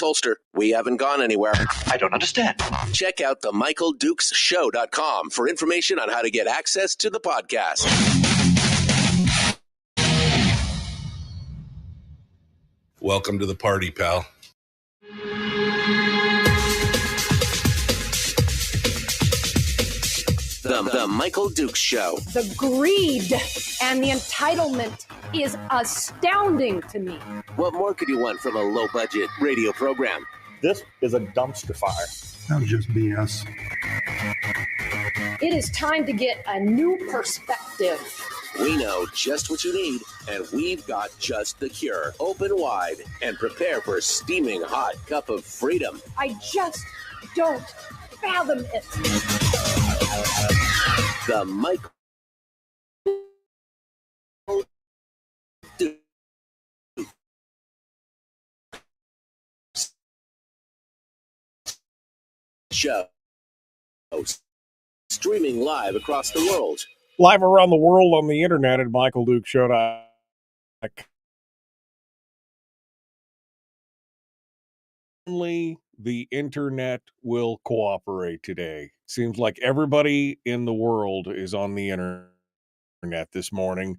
holster. We haven't gone anywhere. I don't understand. Check out themichaeldukesshow.com for information on how to get access to the podcast. Welcome to the party, pal. The Michael Dukes Show. The greed and the entitlement is astounding to me. What more could you want from a low-budget radio program? This is a dumpster fire. That was just BS. It is time to get a new perspective. We know just what you need, and we've got just the cure. Open wide and prepare for a steaming hot cup of freedom. I just don't fathom it. The Michael Dukes Show. Streaming live across the world. Live around the world on the internet at michaeldukesshow.com. Only the internet will cooperate today. Seems like everybody in the world is on the internet this morning,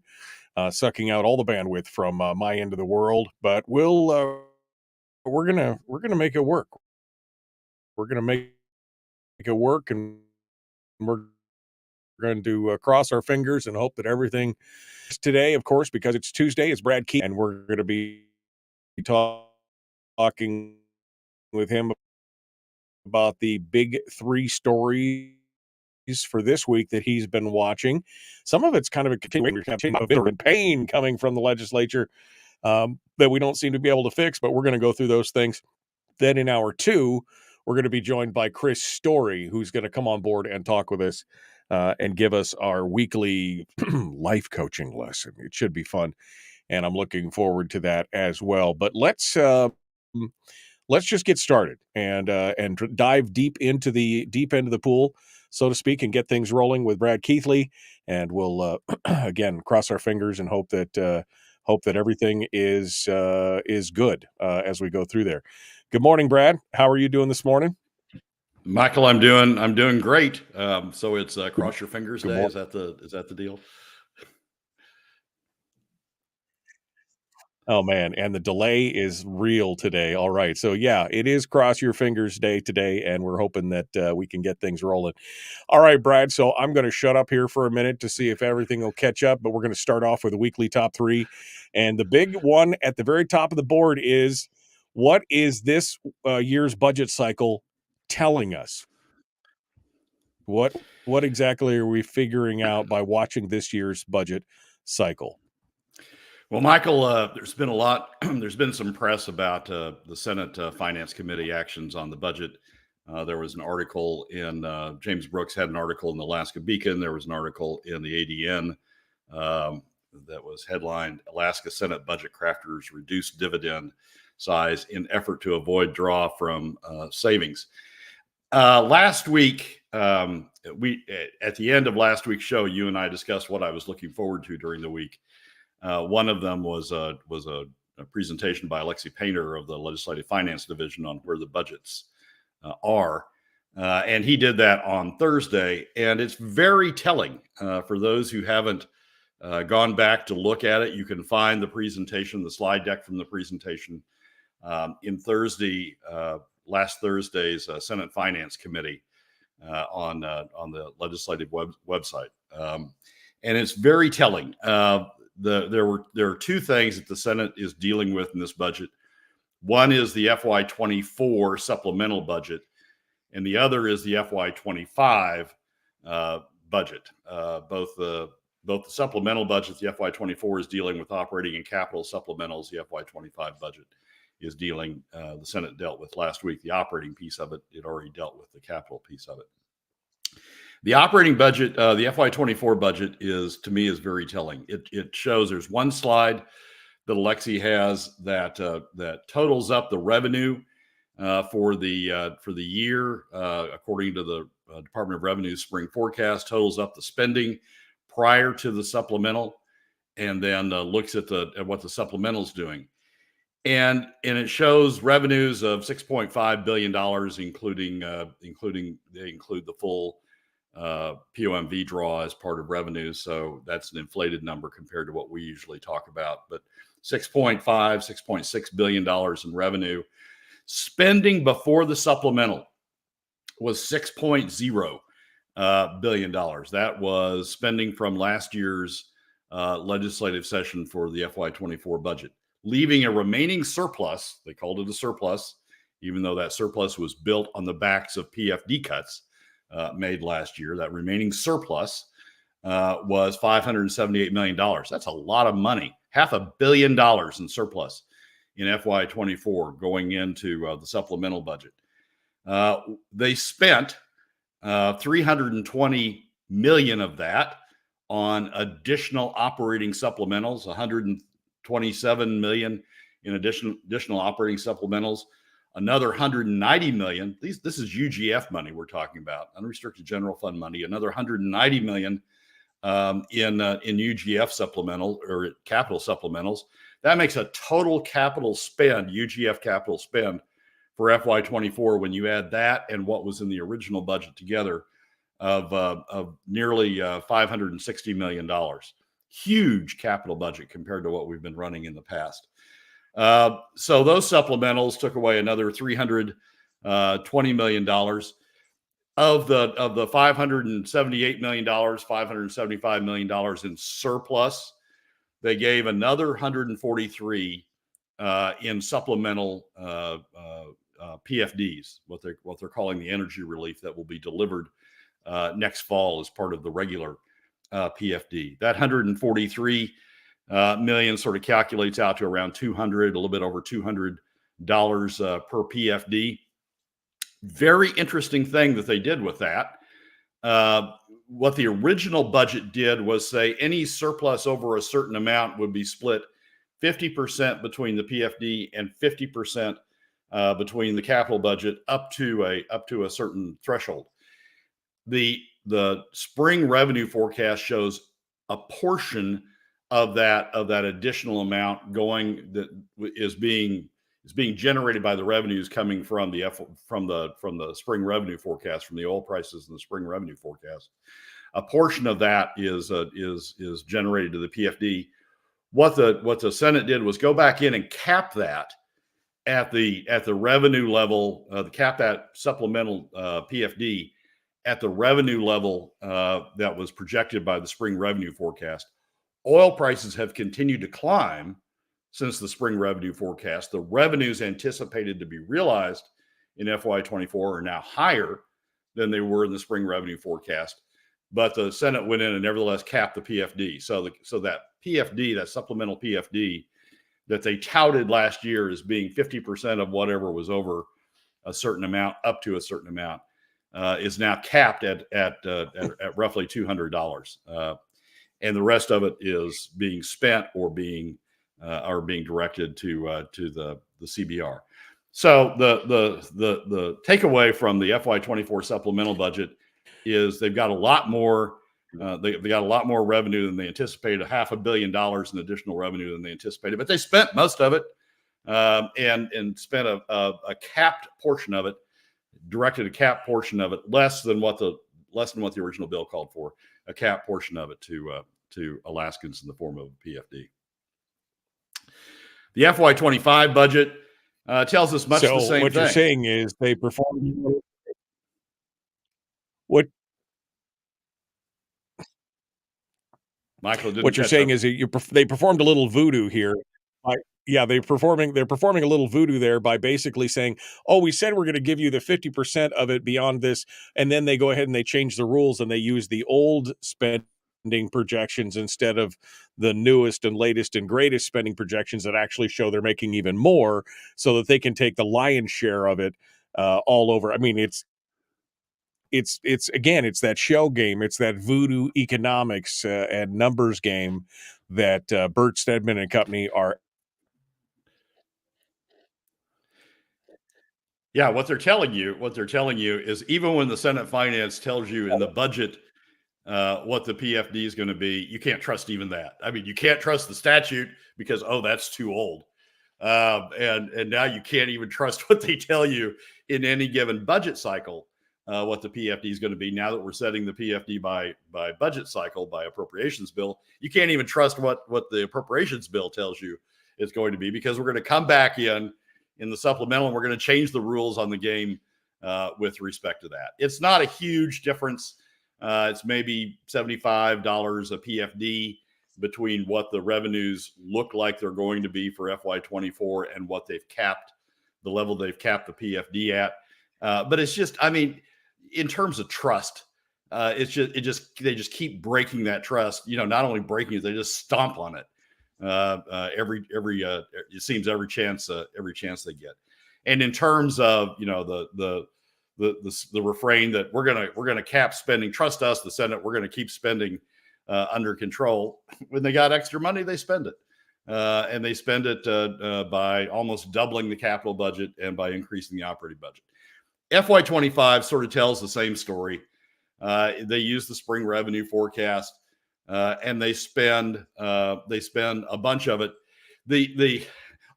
sucking out all the bandwidth from my end of the world. But we're gonna make it work. We're gonna make it work, and we're going to cross our fingers and hope that everything today, of course, because it's Tuesday, it's Brad Keithley, and we're going to be talking with him about the big three stories for this week that he's been watching. Some of it's kind of a continuing of bitter and pain coming from the legislature that we don't seem to be able to fix, but we're going to go through those things. Then in hour two, we're going to be joined by Chris Story, who's going to come on board and talk with us and give us our weekly life coaching lesson. It should be fun, and I'm looking forward to that as well. But let's just get started and dive deep into the deep end of the pool, so to speak, and get things rolling with Brad Keithley. And we'll again cross our fingers and hope that everything is good as we go through there. Good morning, Brad. How are you doing this morning? Michael, I'm doing great. So it's cross your fingers day. Is that the deal? Oh man, and the delay is real today. All right. So yeah, it is cross your fingers day today, and we're hoping that we can get things rolling. All right, Brad. So I'm going to shut up here for a minute to see if everything will catch up, but we're going to start off with a weekly top three. And the big one at the very top of the board is, what is this year's budget cycle telling us? What exactly are we figuring out by watching this year's budget cycle? Well, Michael, there's been a lot. There's been some press about the Senate Finance Committee actions on the budget. There was an article in James Brooks had an article in the Alaska Beacon. There was an article in the ADN that was headlined "Alaska Senate Budget Crafters Reduce Dividend Size in Effort to Avoid Draw from Savings." Last week, we at the end of last week's show, you and I discussed what I was looking forward to during the week. One of them was a presentation by Alexi Painter of the Legislative Finance Division on where the budgets are. And he did that on Thursday. And it's very telling for those who haven't gone back to look at it. You can find the presentation, the slide deck from the presentation in last Thursday's Senate Finance Committee on the legislative website. And it's very telling. There are two things that the Senate is dealing with in this budget. One is the FY24 supplemental budget, and the other is the FY25 budget. Both the supplemental budgets, the FY24 is dealing with operating and capital supplementals. The FY25 budget is dealing, the Senate dealt with last week the operating piece of it. It already dealt with the capital piece of it. The operating budget, the FY24 budget to me is very telling. It shows there's one slide that Alexi has that totals up the revenue for the year, according to the Department of Revenue's spring forecast, totals up the spending prior to the supplemental, and then looks at what the supplemental is doing. and it shows revenues of $6.5 billion, including they include the full POMV draw as part of revenues. So that's an inflated number compared to what we usually talk about. But $6.6 billion in revenue. Spending before the supplemental was $6.0 billion. That was spending from last year's legislative session for the FY24 budget, leaving a remaining surplus. They called it a surplus, even though that surplus was built on the backs of PFD cuts made last year. That remaining surplus was $578 million. That's a lot of money, $500 million in surplus in FY24 going into the supplemental budget. They spent $320 million of that on additional operating supplementals, $127 million in additional operating supplementals, another $190 million. This is UGF money we're talking about, unrestricted general fund money, another $190 million in UGF supplemental or capital supplementals. That makes a total capital spend, UGF capital spend for FY24 when you add that and what was in the original budget together of nearly $560 million. Huge capital budget compared to what we've been running in the past. So those supplementals took away another $320 million of the $578 million, $575 million in surplus. They gave another 143 in supplemental PFDs, what they're calling the energy relief that will be delivered next fall as part of the regular PFD. That 143 million sort of calculates out to around a little bit over $200 per PFD. Very interesting thing that they did with that. What the original budget did was say any surplus over a certain amount would be split 50% between the PFD and 50% between the capital budget up to a certain threshold. The spring revenue forecast shows a portion of that additional amount that is being generated by the revenues coming from the spring revenue forecast, from the oil prices and the spring revenue forecast. A portion of that is generated to the PFD. What the Senate did was go back in and cap that at the revenue level, cap that supplemental PFD at the revenue level that was projected by the spring revenue forecast. Oil prices have continued to climb since the spring revenue forecast. The revenues anticipated to be realized in FY24 are now higher than they were in the spring revenue forecast. But the Senate went in and nevertheless capped the PFD. So that PFD, that supplemental PFD that they touted last year as being 50% of whatever was over a certain amount, up to a certain amount, is now capped at roughly $200. And the rest of it is being spent or being directed to the CBR. So the takeaway from the FY24 supplemental budget is they've got a lot more. They got a lot more revenue than they anticipated. $500 million in additional revenue than they anticipated, but they spent most of it and spent a capped portion of it, directed a capped portion of it, less than what the original bill called for. A capped portion of it to Alaskans in the form of a PFD. The FY25 budget tells us much the same thing. What you're saying is they performed what Michael didn't. What you're saying is they performed a little voodoo here. They're performing a little voodoo there by basically saying, "Oh, we said we're going to give you the 50% of it beyond this," and then they go ahead and they change the rules and they use the old spending projections instead of the newest and latest and greatest spending projections that actually show they're making even more, so that they can take the lion's share of it all over. I mean, it's that shell game, it's that voodoo economics and numbers game that Bert Stedman and company are. Yeah, what they're telling you is even when the Senate Finance tells you in the budget what the PFD is going to be, you can't trust even that. I mean, you can't trust the statute because, that's too old. And now you can't even trust what they tell you in any given budget cycle, what the PFD is going to be. Now that we're setting the PFD by budget cycle, by appropriations bill, you can't even trust what the appropriations bill tells you it's going to be, because we're going to come back in the supplemental and we're going to change the rules on the game with respect to that. It's not a huge difference. It's maybe $75 a PFD between what the revenues look like they're going to be for FY24 and what they've capped, the level they've capped the PFD at. But it's just, I mean, in terms of trust, they just keep breaking that trust. You know, not only breaking it, they just stomp on it. It seems every chance they get. And in terms of, you know, the refrain that we're gonna cap spending, trust us, the Senate, we're gonna keep spending under control. When they got extra money, they spend it, and they spend it by almost doubling the capital budget and by increasing the operating budget. FY25 sort of tells the same story. They use the spring revenue forecast, and they spend a bunch of it.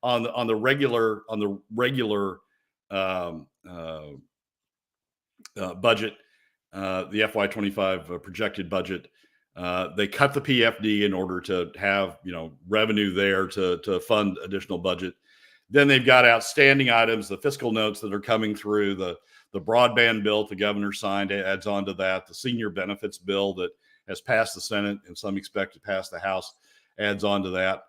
On the regular budget, the FY25 projected budget, they cut the PFD in order to have, you know, revenue there to fund additional budget. Then they've got outstanding items, the fiscal notes that are coming through, the broadband bill that the governor signed adds on to that, the senior benefits bill that has passed the Senate and some expect to pass the House adds on to that.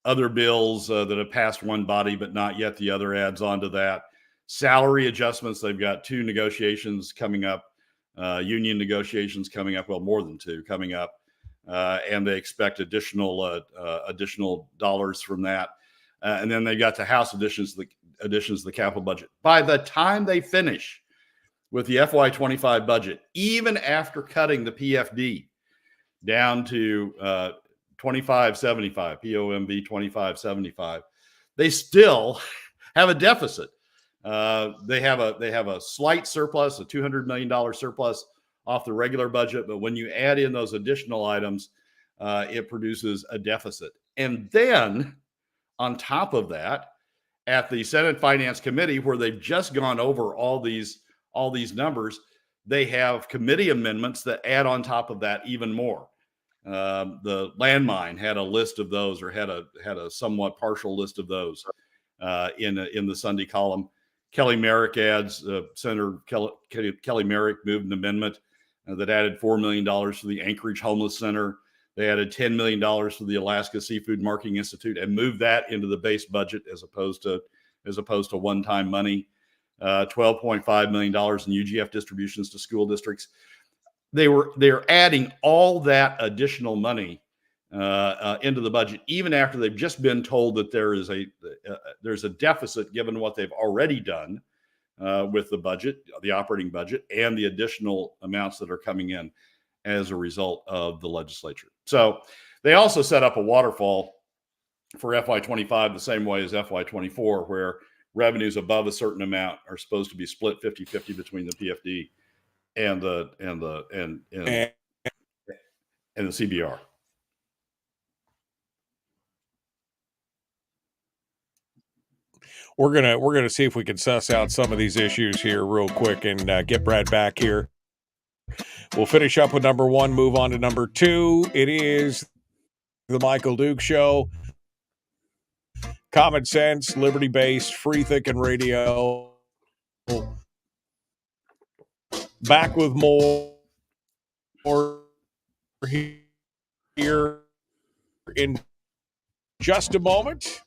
Other bills that have passed one body but not yet the other adds on to that. Salary adjustments, they've got 2 negotiations coming up, union negotiations coming up, well, more than 2 coming up, and they expect additional dollars from that. And then they got the House additions to the capital budget. By the time they finish with the FY25 budget, even after cutting the PFD down to 2575, POMB 2575, they still have a deficit. They have a slight surplus, a $200 million surplus off the regular budget, but when you add in those additional items, it produces a deficit. And then on top of that, at the Senate Finance Committee, where they've just gone over all these numbers, they have committee amendments that add on top of that even more. The landmine had a list of those, or had a somewhat partial list of those in the Sunday column. Kelly Merrick adds, Senator Kelly Merrick moved an amendment that added $4 million to the Anchorage Homeless Center. They added $10 million to the Alaska Seafood Marketing Institute and moved that into the base budget as opposed to one-time money. $12.5 million in UGF distributions to school districts. They're adding all that additional money into the budget, even after they've just been told that there's a deficit given what they've already done with the budget, the operating budget, and the additional amounts that are coming in as a result of the legislature. So they also set up a waterfall for FY25 the same way as FY24, where revenues above a certain amount are supposed to be split 50-50 between the PFD and the CBR. We're gonna see if we can suss out some of these issues here real quick and get Brad back here. We'll finish up with number 1, move on to number 2. It is the Michael Duke Show. Common sense, liberty-based, free thinking radio. Back with more here in just a moment.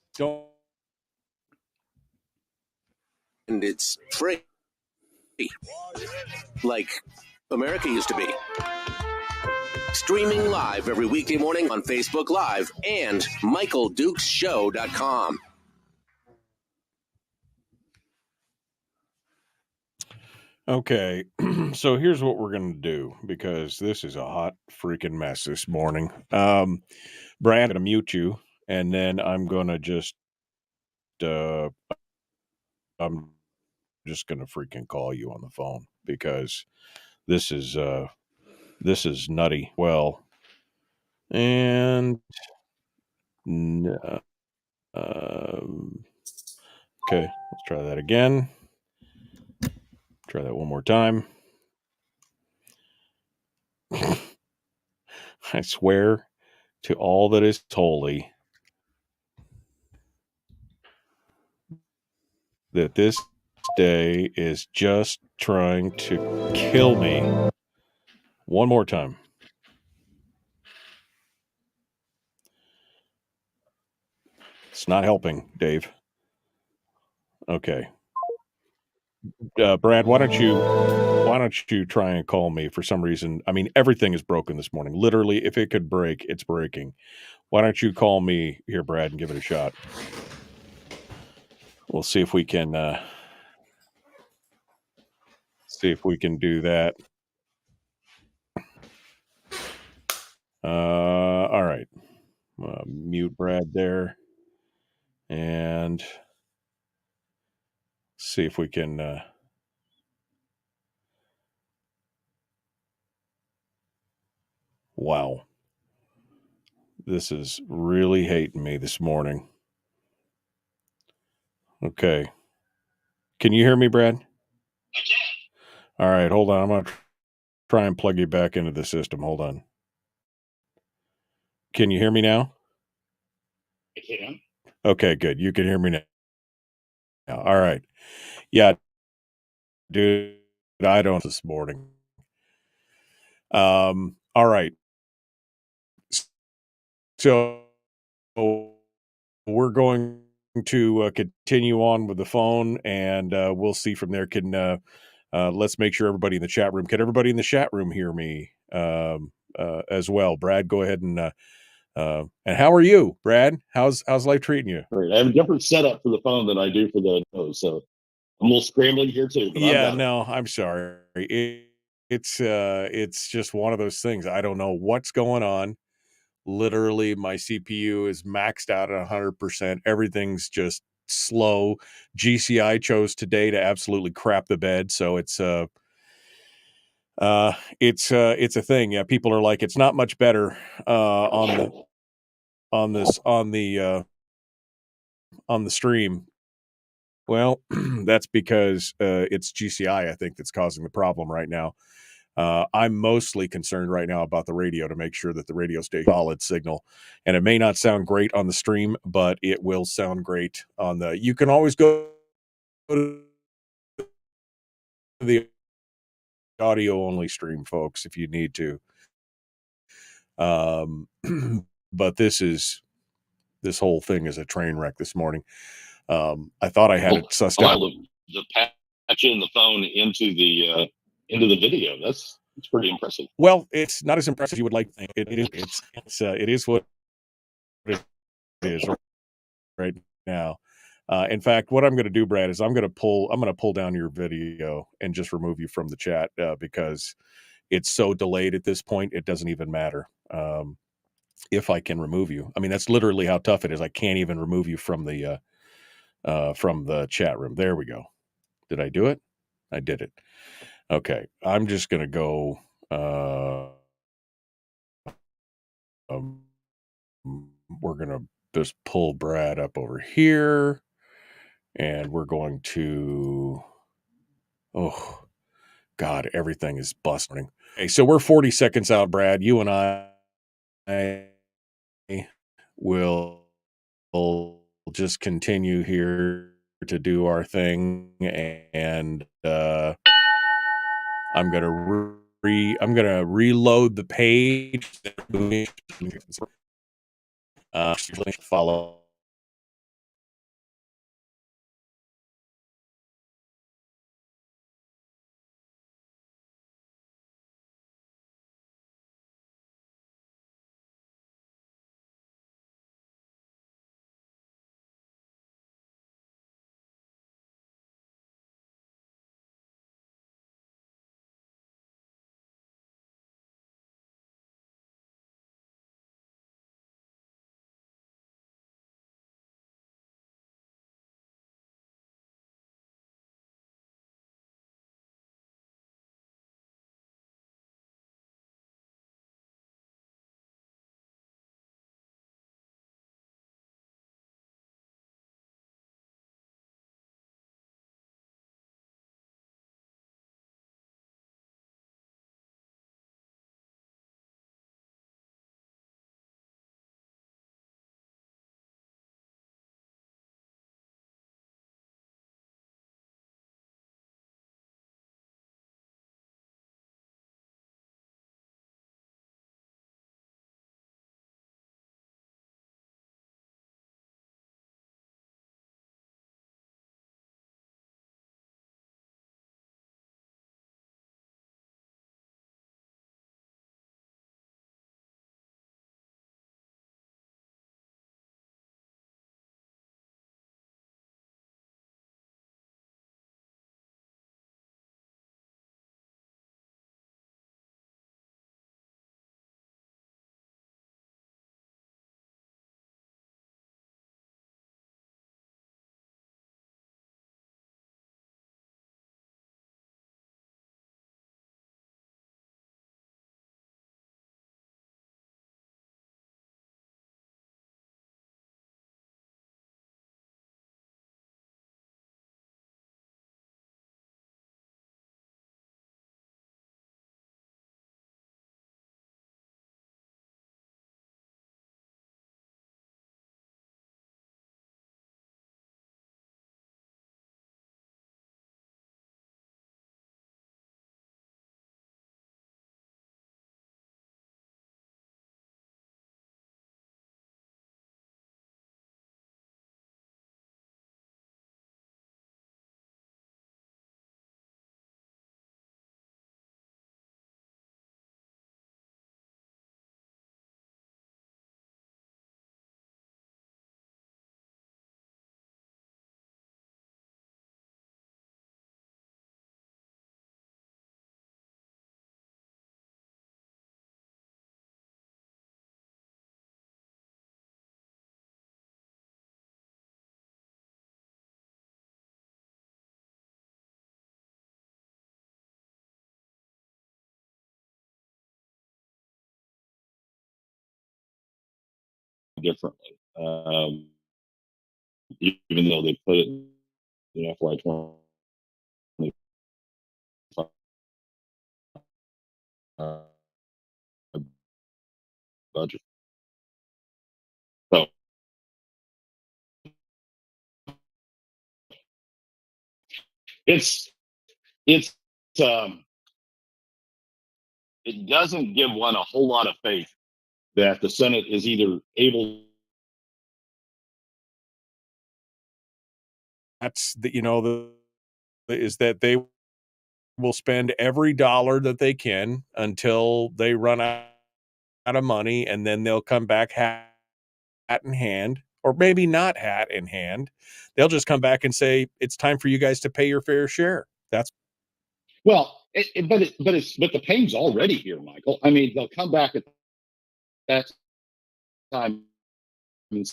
And it's free, like America used to be. Streaming live every weekday morning on Facebook Live and MichaelDukesShow.com. Okay, so here's what we're going to do, because this is a hot freaking mess this morning. Brad, I'm going to mute you, and then I'm going to just I'm just going to freaking call you on the phone, because this is nutty. Well, and Okay, let's try that again. Try that one more time. I swear to all that is holy that this day is just trying to kill me. One more time. It's not helping, Dave. Okay. Brad, why don't you try and call me for some reason? I mean, everything is broken this morning. Literally, if it could break, it's breaking. Why don't you call me here, Brad, and give it a shot? We'll see if we can do that. All right. Mute Brad there, and see if we can. Wow, this is really hating me this morning. Okay, can you hear me, Brad? I can. All right, hold on. I'm gonna try and plug you back into the system. Hold on. Can you hear me now? I can. Okay, good. You can hear me now. All right. Yeah, dude, I don't this morning. All right. So we're going to continue on with the phone, and we'll see from there. Let's make sure everybody in the chat room. Can everybody in the chat room hear me as well? Brad, go ahead and how are you, Brad? How's life treating you? Great. I have a different setup for the phone than I do for the nose, so I'm a little scrambling here too. But Yeah, no, I'm sorry. It's just one of those things. I don't know what's going on. Literally, my CPU is maxed out at 100%. Everything's just slow. GCI chose today to absolutely crap the bed, so it's a thing. Yeah, people are like, it's not much better on the stream. Well, that's because it's GCI, I think, that's causing the problem right now. I'm mostly concerned right now about the radio to make sure that the radio stays solid signal. And it may not sound great on the stream, but it will sound great on the. You can always go to the audio only stream, folks, if you need to. But this whole thing is a train wreck this morning. I thought I had it sussed out. The patching the phone into the video. That's pretty impressive. Well, it's not as impressive as you would like to think. It is what it is right now. In fact, what I'm going to do, Brad, is I'm going to pull down your video and just remove you from the chat because it's so delayed at this point. It doesn't even matter if I can remove you. I mean, that's literally how tough it is. I can't even remove you from the chat room. There we go. Did I do it? I did it. Okay. I'm just going to go. We're going to just pull Brad up over here, and we're going to. Oh, God, everything is busting. Okay, so we're 40 seconds out, Brad. You and I will just continue here to do our thing, and I'm gonna reload the page. Follow differently, even though they put it in the FY25 budget. So it's um, it doesn't give one a whole lot of faith that the Senate is either able. That's is that they will spend every dollar that they can until they run out of money, and then they'll come back hat in hand, or maybe not hat in hand. They'll just come back and say, it's time for you guys to pay your fair share. That's Well, but the pain's already here, Michael. I mean, they'll come back at that time and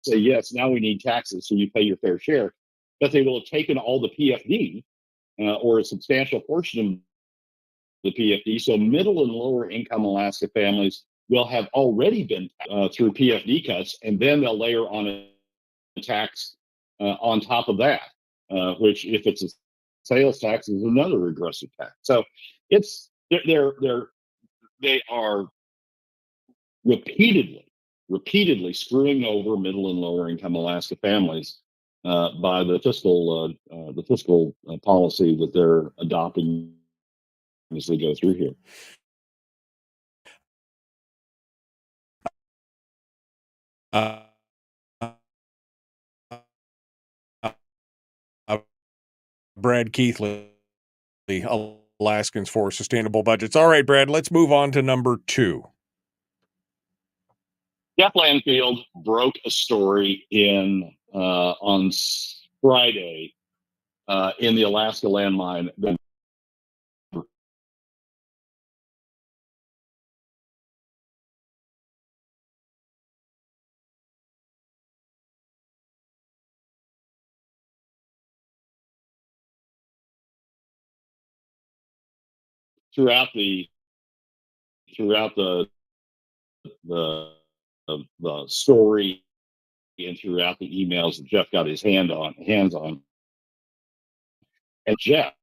say, yes, now we need taxes, so you pay your fair share. But they will have taken all the PFD or a substantial portion of the PFD. So middle and lower income Alaska families will have already been through PFD cuts, and then they'll layer on a tax on top of that, which, if it's a sales tax, is another regressive tax. So they are repeatedly screwing over middle and lower income Alaska families by the fiscal policy that they're adopting as they go through here. Brad Keithley, Alaskans for Sustainable Budgets. All right, Brad, let's move on to number 2. Jeff Landfield broke a story on Friday in the Alaska landmine. Throughout the story and throughout the emails that Jeff got his hands on, and Jeff,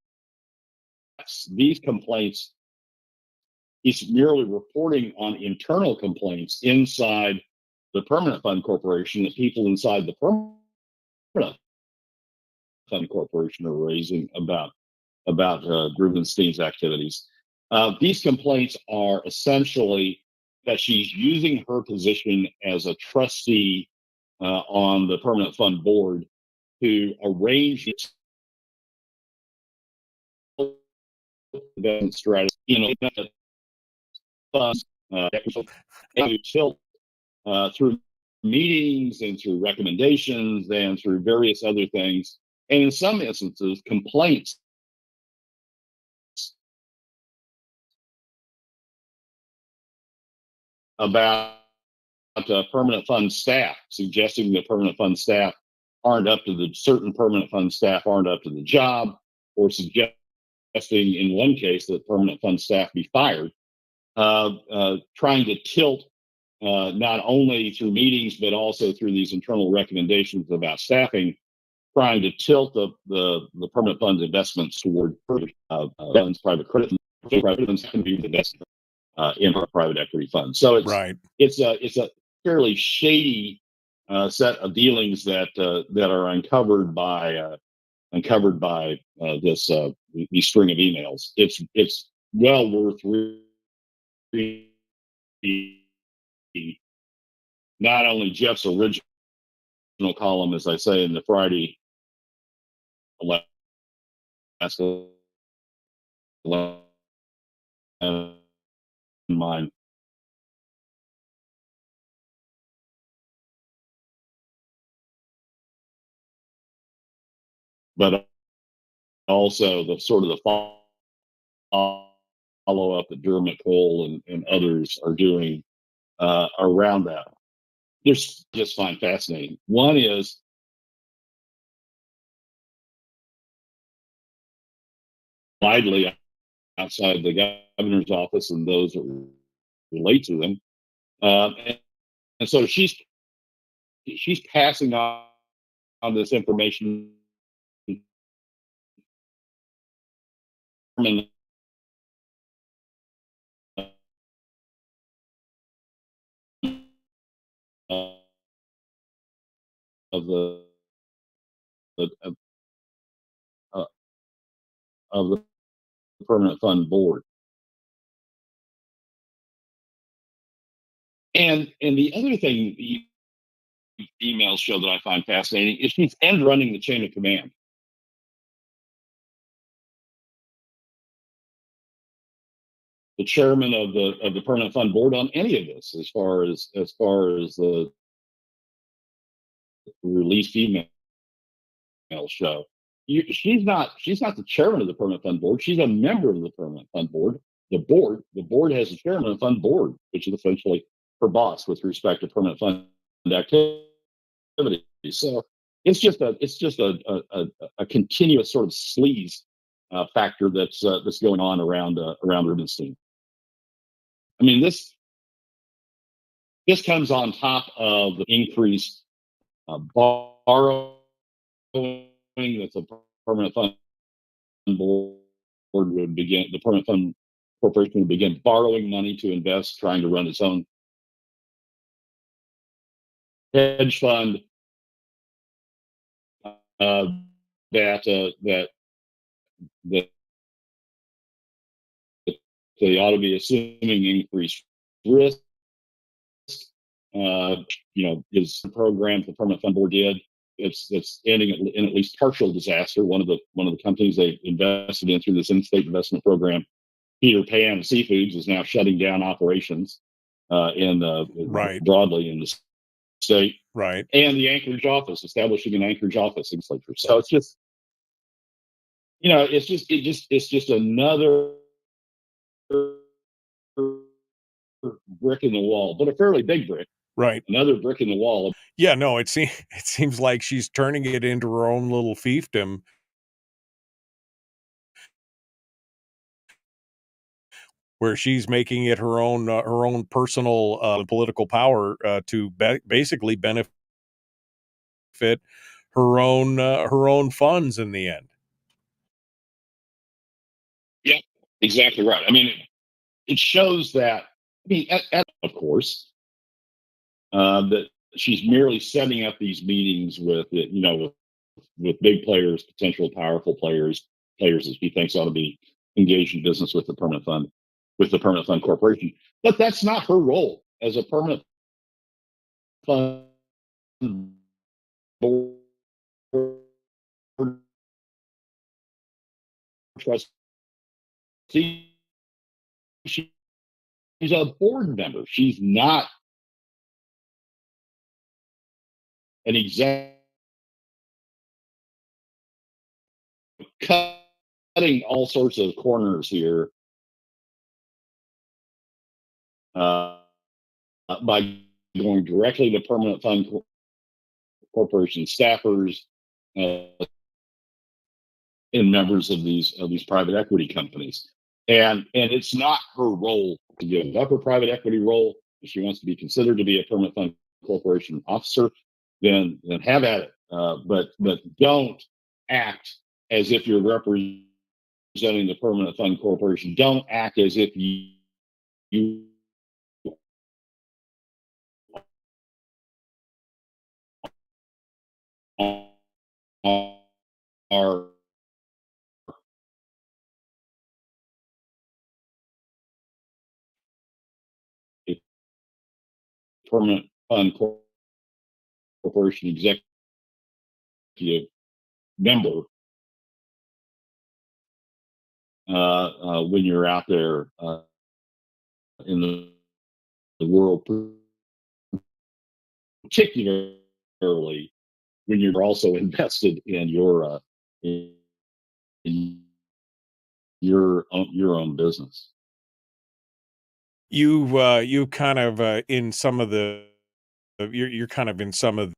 these complaints, he's merely reporting on internal complaints inside the Permanent Fund Corporation that people inside the Permanent Fund Corporation are raising about Rubenstein's activities. These complaints are essentially that she's using her position as a trustee on the Permanent Fund Board to arrange investment strategy, funds, and to tilt through meetings and through recommendations and through various other things, and in some instances, complaints about permanent fund staff, suggesting that permanent fund staff aren't up to certain permanent fund staff aren't up to the job, or suggesting in one case that permanent fund staff be fired, trying to tilt not only through meetings but also through these internal recommendations about staffing, trying to tilt the permanent fund investments toward funds, private credit funds can be the best in our private equity funds. So it's a fairly shady set of dealings that are uncovered by this these string of emails. It's well worth reading not only Jeff's original column, as I say in the Friday Alaska mine, but also the sort of the follow up that Dermot Cole and others are doing around that. There's just find fascinating. One is widely outside the governor's office and those that relate to them. And so she's she's passing on this information from of the uh, of the permanent fund board. And the other thing the emails show that I find fascinating is she's end running the chain of command. The chairman of the permanent fund board on any of this, as far as the released emails show. She's not the chairman of the permanent fund board. She's a member of the permanent fund board. The board has a chairman of the fund board, which is essentially her boss with respect to permanent fund activity. So it's just a continuous sort of sleaze factor that's going on around Rubenstein. I mean, this comes on top of the increased borrowing that the permanent fund board would begin. The permanent fund corporation would begin borrowing money to invest, trying to run its own hedge fund. That they ought to be assuming increased risk. Is the program the permanent fund board did. It's ending in at least partial disaster. One of the companies they invested in through this in-state investment program, Peter Pan Seafoods, is now shutting down operations broadly in the state. Right. And the Anchorage office, establishing an Anchorage office in legislature. So it's just, it's just another brick in the wall, but a fairly big brick. Right. Another brick in the wall. Yeah, no, it seems like she's turning it into her own little fiefdom. Where she's making it her own personal political power to basically benefit her own funds in the end. Yeah, exactly right. I mean, it shows that. I mean, of course, that she's merely setting up these meetings with big players, potential powerful players that she thinks ought to be engaged in business with the permanent fund corporation. But that's not her role as a permanent fund board trustee. She's a board member. She's not an exec. Cutting all sorts of corners here by going directly to permanent fund corporation staffers and members of these private equity companies, and it's not her role to give up her private equity role. If she wants to be considered to be a permanent fund corporation officer, then have at it. But don't act as if you're representing the permanent fund corporation. Don't act as if you are a permanent fund corporation executive member when you're out there in the world, particularly when you're also invested in your own business. You kind of in some of the you're kind of in some of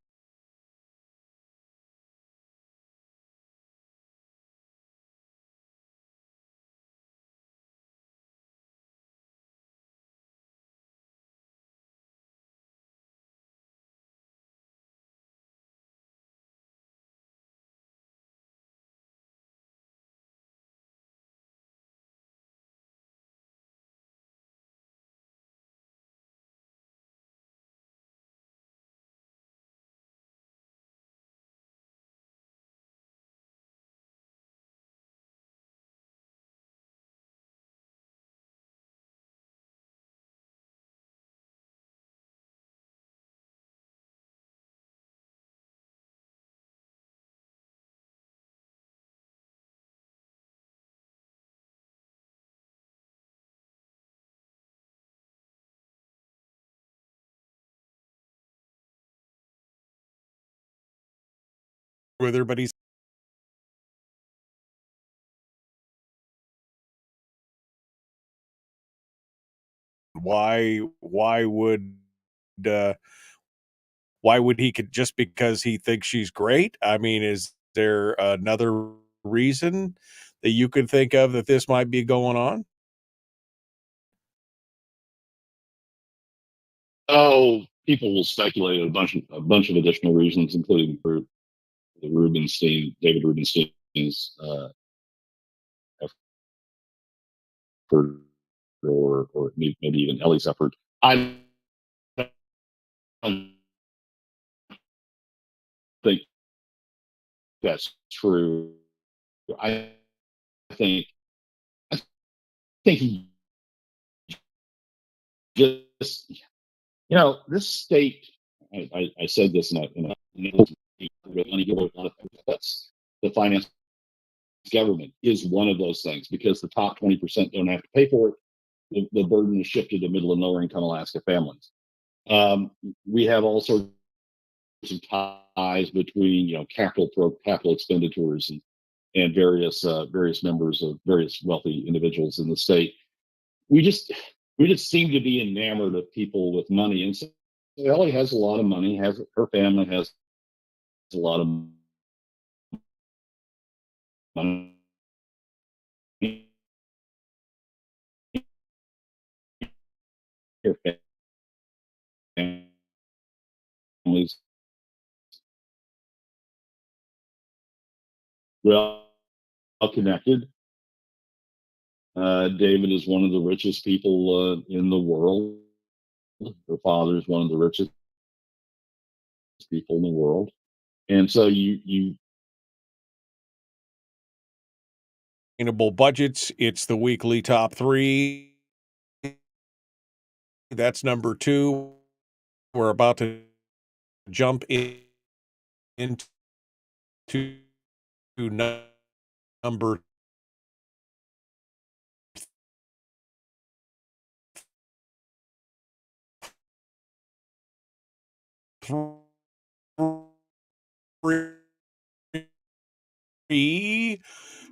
with her, but he's why would he could just because he thinks she's great? I mean, is there another reason that you could think of that this might be going on? Oh, people will speculate a bunch of additional reasons, including for the David Rubenstein's effort, or maybe even Ellie's effort. I don't think that's true. I think I think he just, this state. I said this in a that's the finance government is one of those things, because the top 20% don't have to pay for it. The burden is shifted to middle and lower income Alaska families. We have all sorts of ties between capital expenditures and various members of various wealthy individuals in the state. We just seem to be enamored of people with money, and so Ellie has a lot of money. Her family has a lot of money. Her family's well connected. David is one of the richest people in the world. Her father is one of the richest people in the world, and so you Sustainable budgets. It's the weekly top 3. That's number 2. We're about to jump into number 3.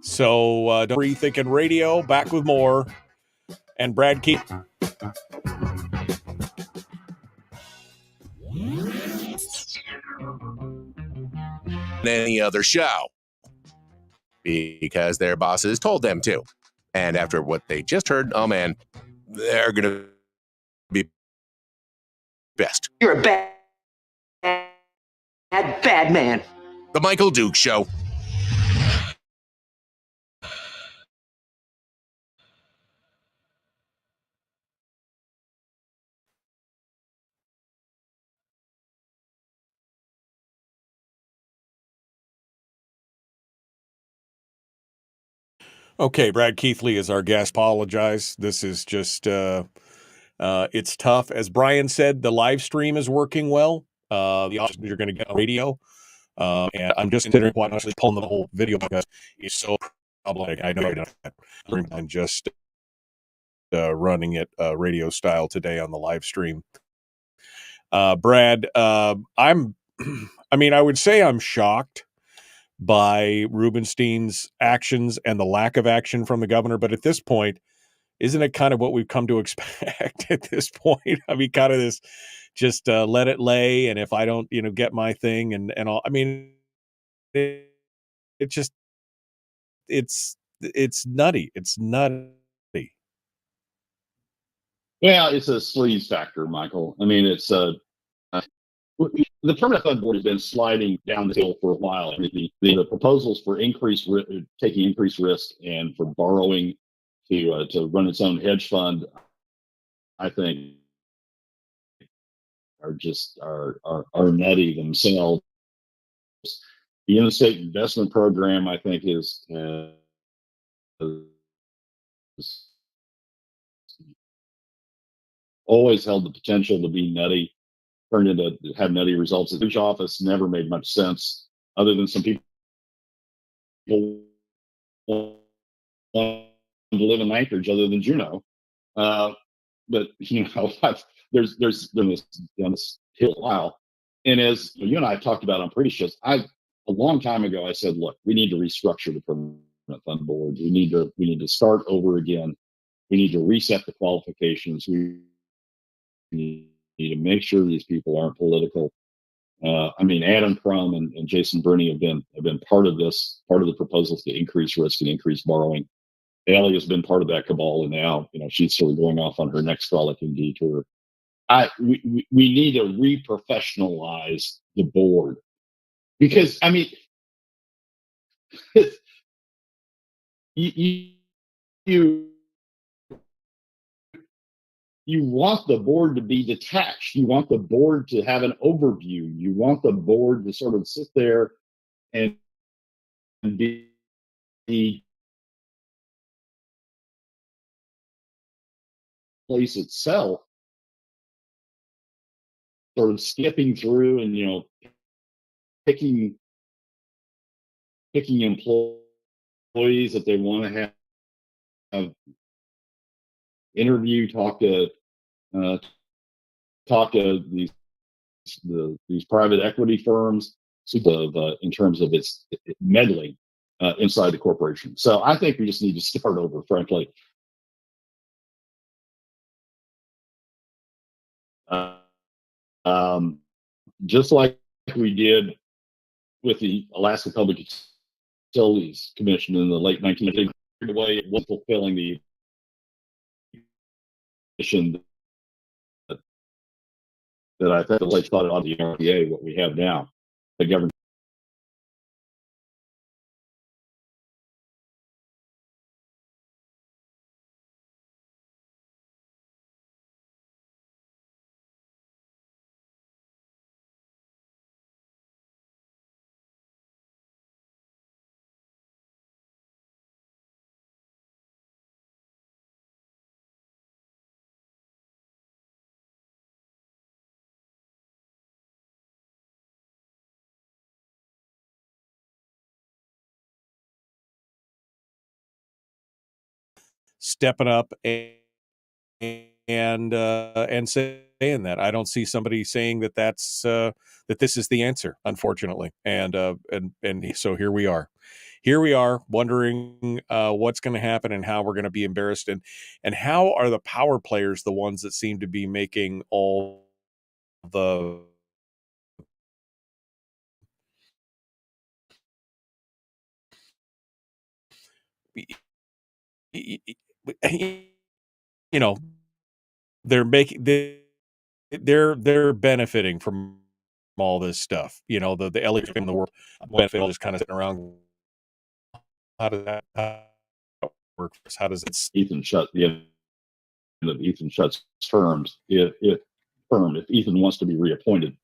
So don't Rethinking Radio, back with more. And Brad Keithley. Any other show, because their bosses told them to. And after what they just heard, oh man, they're going to be best. You're a bad man. The Michael Duke Show. Okay, Brad Keithley is our guest. Apologize. This is just, it's tough. As Brian said, the live stream is working well. You're going to get on radio. And I'm just considering quite honestly pulling the whole video because it's so problematic. I know you're not and just running it radio style today on the live stream. Brad, I would say I'm shocked by Rubenstein's actions and the lack of action from the governor. But at this point, isn't it kind of what we've come to expect at this point? I mean, kind of this just let it lay. And if I don't, get my thing and all, I mean, it's nutty. It's nutty. Well, it's a sleaze factor, Michael. I mean, it's the Permanent Fund Board has been sliding down the hill for a while. I mean, the proposals for taking increased risk and for borrowing to run its own hedge fund, I think, are just are nutty themselves. The interstate investment program, I think, is always held the potential to be nutty. Turned into have nutty results. The Bush office never made much sense, other than some people want to live in Anchorage other than Juneau. But there's been this hill a while, and as you and I have talked about on previous shows, a long time ago, I said, look, we need to restructure the permanent fund board. We need to start over again. We need to reset the qualifications. We need to make sure these people aren't political. Adam Crum and Jason Bruni have been part of this, part of the proposals to increase risk and increase borrowing. Allie has been part of that cabal, and now she's sort of going off on her next frolicking detour. We need to reprofessionalize the board, because you want the board to be detached. You want the board to have an overview. You want the board to sort of sit there and be place itself, sort of skipping through and picking employees that they want to have interview, talk to these private equity firms, in terms of its meddling inside the corporation. So I think we just need to start over, frankly. Just like we did with the Alaska Public Utilities Commission in the late 1980s, the way it was fulfilling the mission that I think the late thought on the RPA, what we have now, the government. Stepping up and saying that. I don't see somebody saying that that this is the answer, unfortunately. And so here we are wondering what's going to happen and how we're going to be embarrassed, and how are the power players the ones that seem to be making all the they're benefiting from all this stuff. The Elliott in the world, just kind of sitting around. How does that work? How does it? Ethan Schutt, the end of Ethan Schutt's terms, if Ethan wants to be reappointed,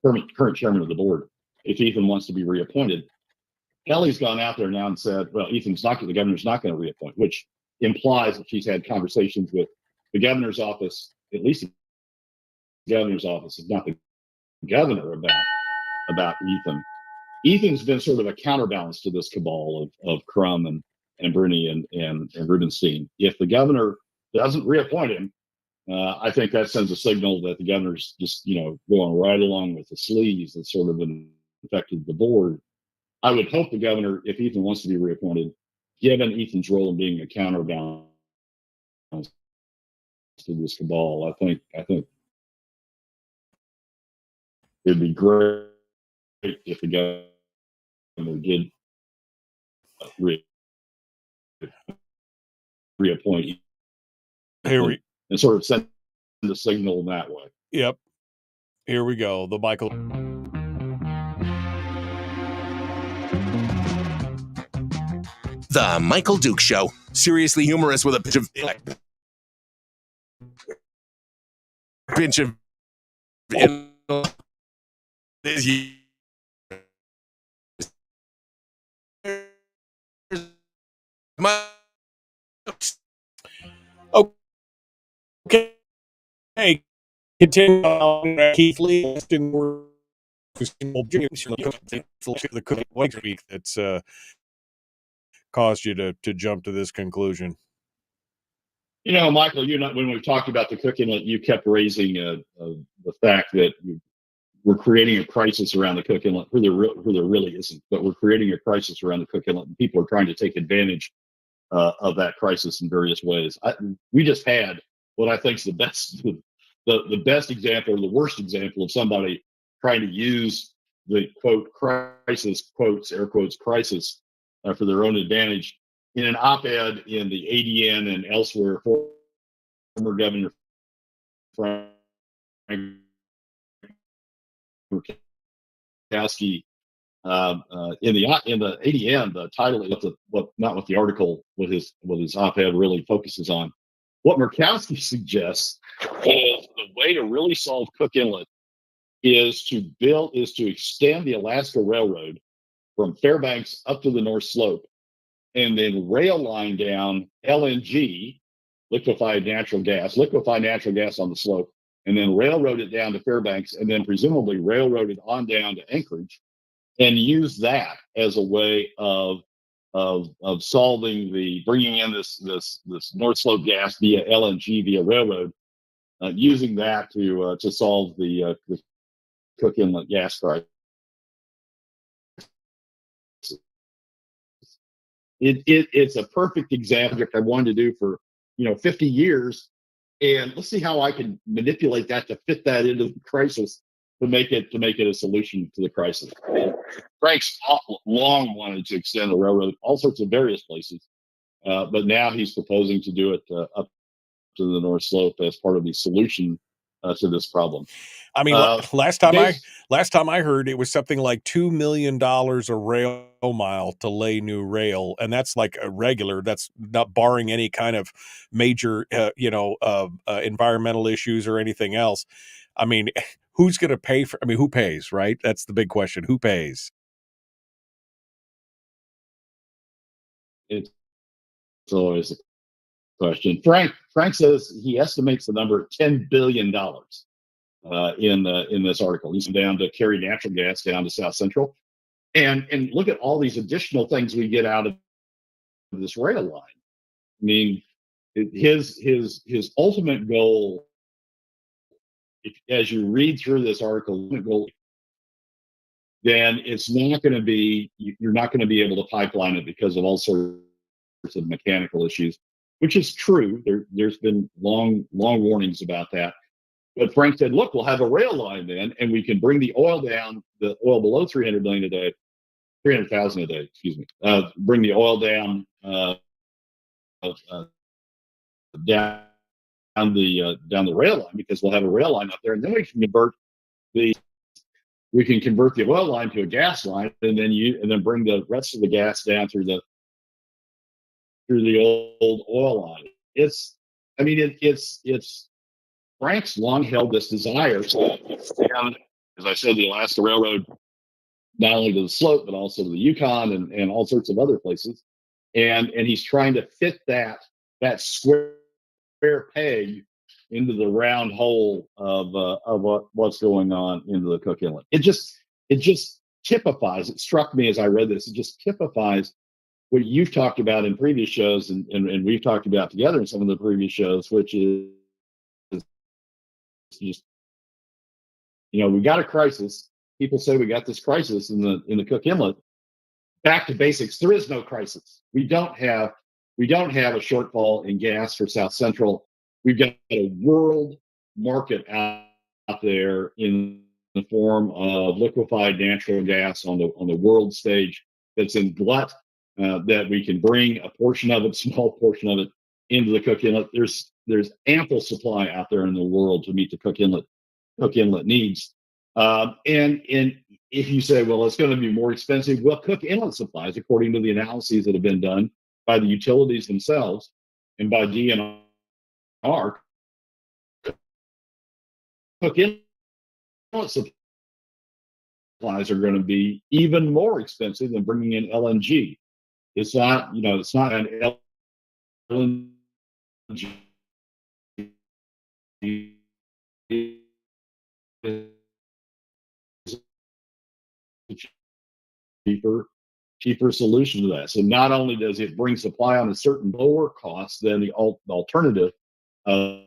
current chairman of the board, if Ethan wants to be reappointed, Kelly's gone out there now and said, well, the governor's not going to reappoint, which implies that she's had conversations with the governor's office, at least the governor's office, if not the governor, about Ethan. Ethan's been sort of a counterbalance to this cabal of Crum and Bruni and Rubenstein. If the governor doesn't reappoint him, I think that sends a signal that the governor's just, going right along with the sleaze that sort of infected the board. I would hope the governor, if Ethan wants to be reappointed, given Ethan's role in being a counterbalance to this cabal, I think it'd be great if the governor did reappoint Ethan and sort of send the signal in that way. Yep. Here we go. The Michael. The Michael Duke Show. Seriously humorous with a pinch of Okay. Hey, continue on. Keithley, the Cook week that's caused you to jump to this conclusion. Michael, when we talked about the Cook Inlet, you kept raising the fact that we're creating a crisis around the Cook Inlet where there really isn't, but we're creating a crisis around the Cook Inlet, and people are trying to take advantage of that crisis in various ways. We just had what I think is the best example, or the worst example, of somebody trying to use the quote crisis, quotes, air quotes, crisis for their own advantage in an op-ed in the ADN and elsewhere. Former Governor Frank Murkowski, in the ADN, the title is not what the article, what his op-ed really focuses on. What Murkowski suggests is the way to really solve Cook Inlet is to extend the Alaska Railroad from Fairbanks up to the North Slope, and then rail line down LNG, liquefied natural gas on the slope, and then railroad it down to Fairbanks, and then presumably railroad it on down to Anchorage, and use that as a way of solving bringing in this North Slope gas via LNG via railroad, using that to solve the Cook Inlet gas crisis. It's a perfect example I wanted to do for 50 years, and let's see how I can manipulate that to fit that into the crisis to make it a solution to the crisis. Frank's long wanted to extend the railroad all sorts of various places, but now he's proposing to do it up to the North Slope as part of the solution to this problem. I mean, last time I heard, it was something like $2 million a rail mile to lay new rail, and that's like a regular. That's not barring any kind of major, environmental issues or anything else. I mean, who's going to pay for? I mean, who pays? Right? That's the big question. Who pays? It's always a question. Frank says he estimates the number at $10 billion in this article. He's down to carry natural gas down to South Central, and look at all these additional things we get out of this rail line. I mean, his ultimate goal, as you read through this article, then it's not going to be, you're not going to be able to pipeline it because of all sorts of mechanical issues, which is true. There's been long warnings about that. But Frank said, look, we'll have a rail line then, and we can bring the oil down, the oil below 300,000 a day, excuse me, bring the oil down, down the rail line, because we'll have a rail line up there, and then we can convert the oil line to a gas line, and then bring the rest of the gas down through the old oil line. It's Frank's long held this desire to extend, as I said, the Alaska Railroad not only to the slope but also to the Yukon and all sorts of other places, and he's trying to fit that square peg into the round hole of what's going on into the Cook Inlet. It just typifies. It struck me as I read this. It just typifies what you've talked about in previous shows, and we've talked about together in some of the previous shows, which is just, we got a crisis. People say we got this crisis in the Cook Inlet. Back to basics. There is no crisis. We don't have a shortfall in gas for South Central. We've got a world market out there in the form of liquefied natural gas on the world stage that's in glut, that we can bring a portion of it, small portion of it, into the Cook Inlet. There's ample supply out there in the world to meet the Cook Inlet needs. And if you say, well, it's going to be more expensive, well, Cook Inlet supplies, according to the analyses that have been done by the utilities themselves and by DNR, Cook Inlet supplies are going to be even more expensive than bringing in LNG. It's not an LNG cheaper solution to that. So not only does it bring supply on a certain lower cost than the alternative of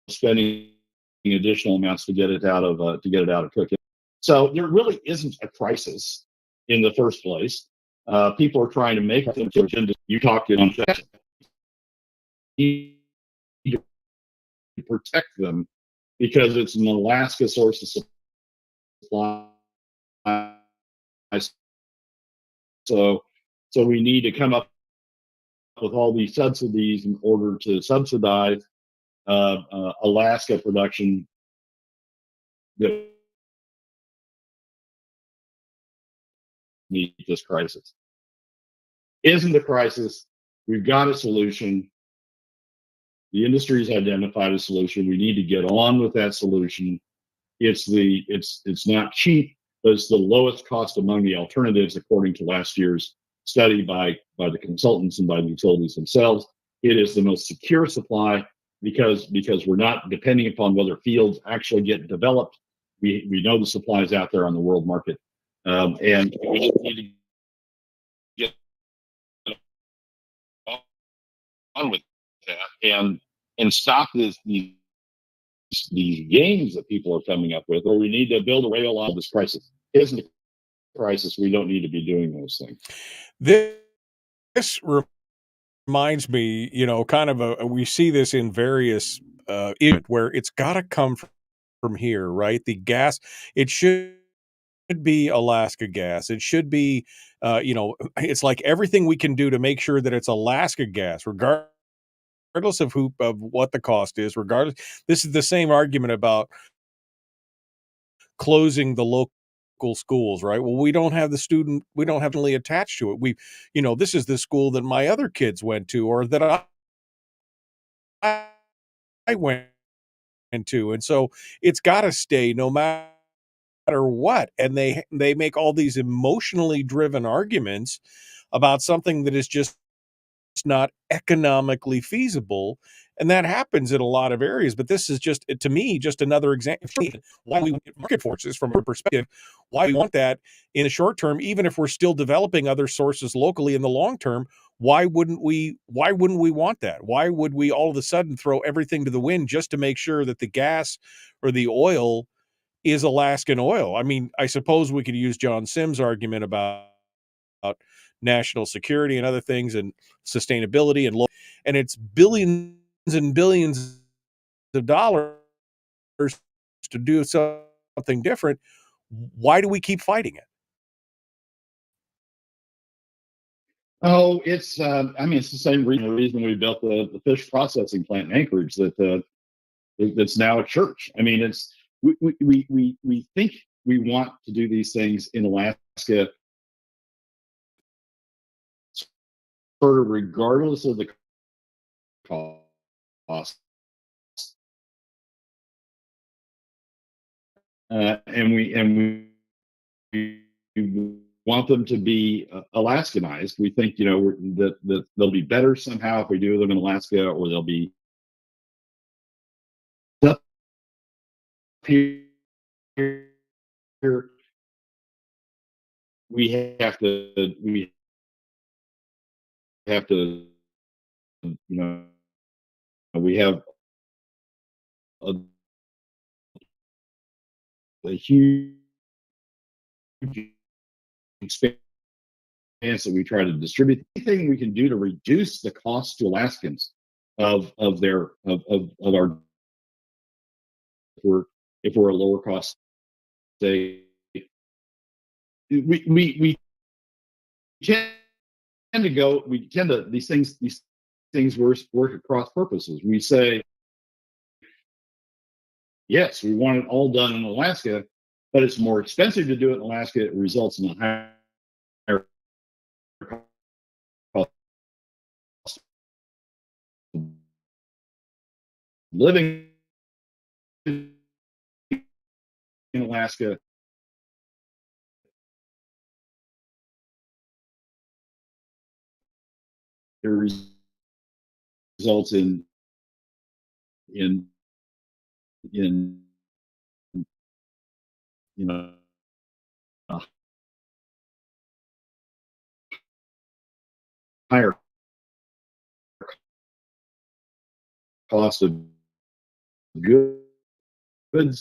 spending additional amounts to get it out of Cook Inlet. So there really isn't a crisis in the first place. People are trying to make them. You talked on need to protect them because it's an Alaska source of supply. So we need to come up with all these subsidies in order to subsidize Alaska production that meet this crisis. Isn't a crisis. We've got a solution. The industry's identified a solution. We need to get on with that solution. It's not cheap, but it's the lowest cost among the alternatives, according to last year's study by the consultants and by the utilities themselves. It is the most secure supply because we're not depending upon whether fields actually get developed. We know the supply is out there on the world market, and we just need to get on with that and stop these games that people are coming up with, or we need to build a rail out of this crisis. It isn't a crisis. We don't need to be doing those things. This reminds me, kind of we see this in various where it's got to come from here, right? The gas, it should be Alaska gas. It should be, it's like everything we can do to make sure that it's Alaska gas, regardless of what the cost is. Regardless, this is the same argument about closing the local schools, right? Well, we don't have really attached to it. This is the school that my other kids went to, or that I went to, and so it's got to stay no matter what. And they make all these emotionally driven arguments about something that is just not economically feasible, and that happens in a lot of areas. But this is just, to me, just another example why we market forces from a perspective, why we want that in the short term, even if we're still developing other sources locally in the long term. Why wouldn't we want that? Why would we all of a sudden throw everything to the wind just to make sure that the gas or the oil is Alaskan oil? I mean, I suppose we could use John Sims' argument about national security and other things and sustainability and it's billions and billions of dollars to do something different. Why do we keep fighting it? Oh, it's it's the same reason we built the fish processing plant in Anchorage that's now a church. I mean, it's we think we want to do these things in Alaska sort of regardless of the cost. And we want them to be Alaskanized. We think, that they'll be better somehow if we do them in Alaska, or they'll be up here. We have to, we have a huge expanse that we try to distribute. Anything we can do to reduce the cost to Alaskans of our if we're a lower cost state, we tend to these things work at cross purposes. We say, yes, we want it all done in Alaska, but it's more expensive to do it in Alaska. It results in a higher cost of living in Alaska. It results in a higher cost of goods Good.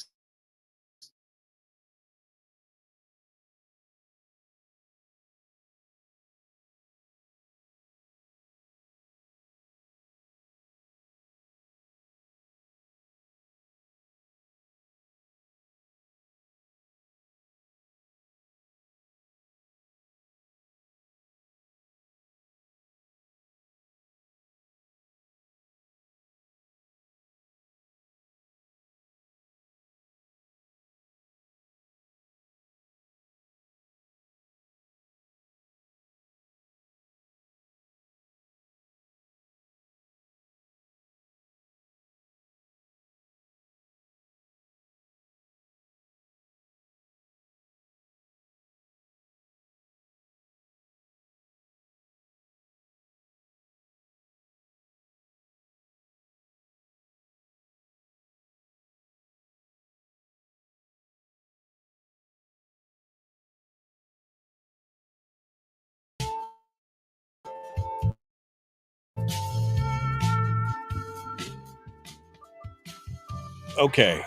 Okay.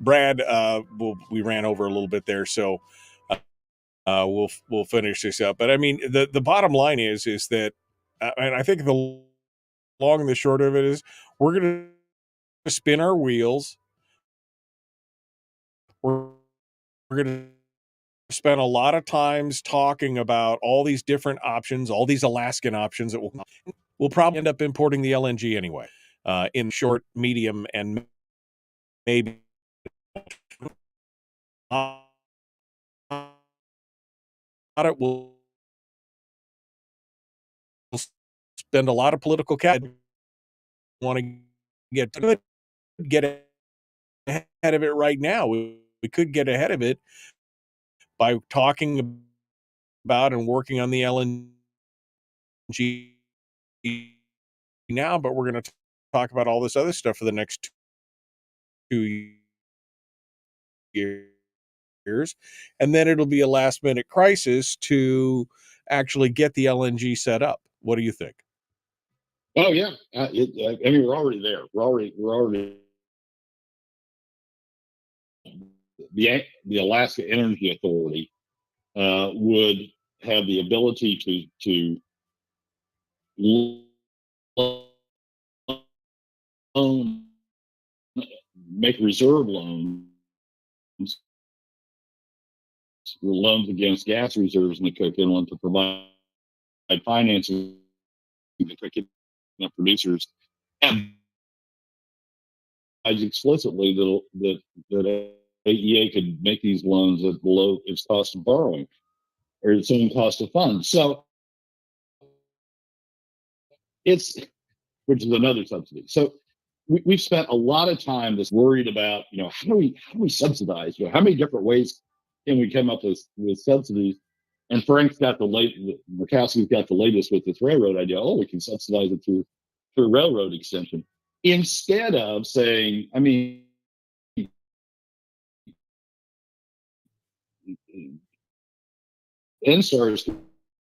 Brad, we ran over a little bit there, so we'll finish this up. But I mean, the bottom line is that, and I think the long and the short of it is, we're going to spin our wheels. We're going to spend a lot of times talking about all these different options, all these Alaskan options that we'll probably end up importing the LNG anyway, in short, medium, and maybe it will spend a lot of political capital. Want to get ahead of it right now. We could get ahead of it by talking about and working on the LNG now, but we're going to talk about all this other stuff for the next 2 years, and then it'll be a last minute crisis to actually get the LNG set up. What do you think? Oh yeah, I mean we're already there. We're already the Alaska Energy Authority would have the ability to loan, make reserve loans against gas reserves in the Cook Inlet to provide financing to the Cook Inlet producers, and explicitly that AEA could make these loans at below its cost of borrowing or its own cost of funds. So which is another subsidy. So we've spent a lot of time just worried about, how do we subsidize? How many different ways can we come up with subsidies? And Frank's got Murkowski's got the latest with this railroad idea. Oh, we can subsidize it through railroad extension. Instead of saying, I mean, NSTAR has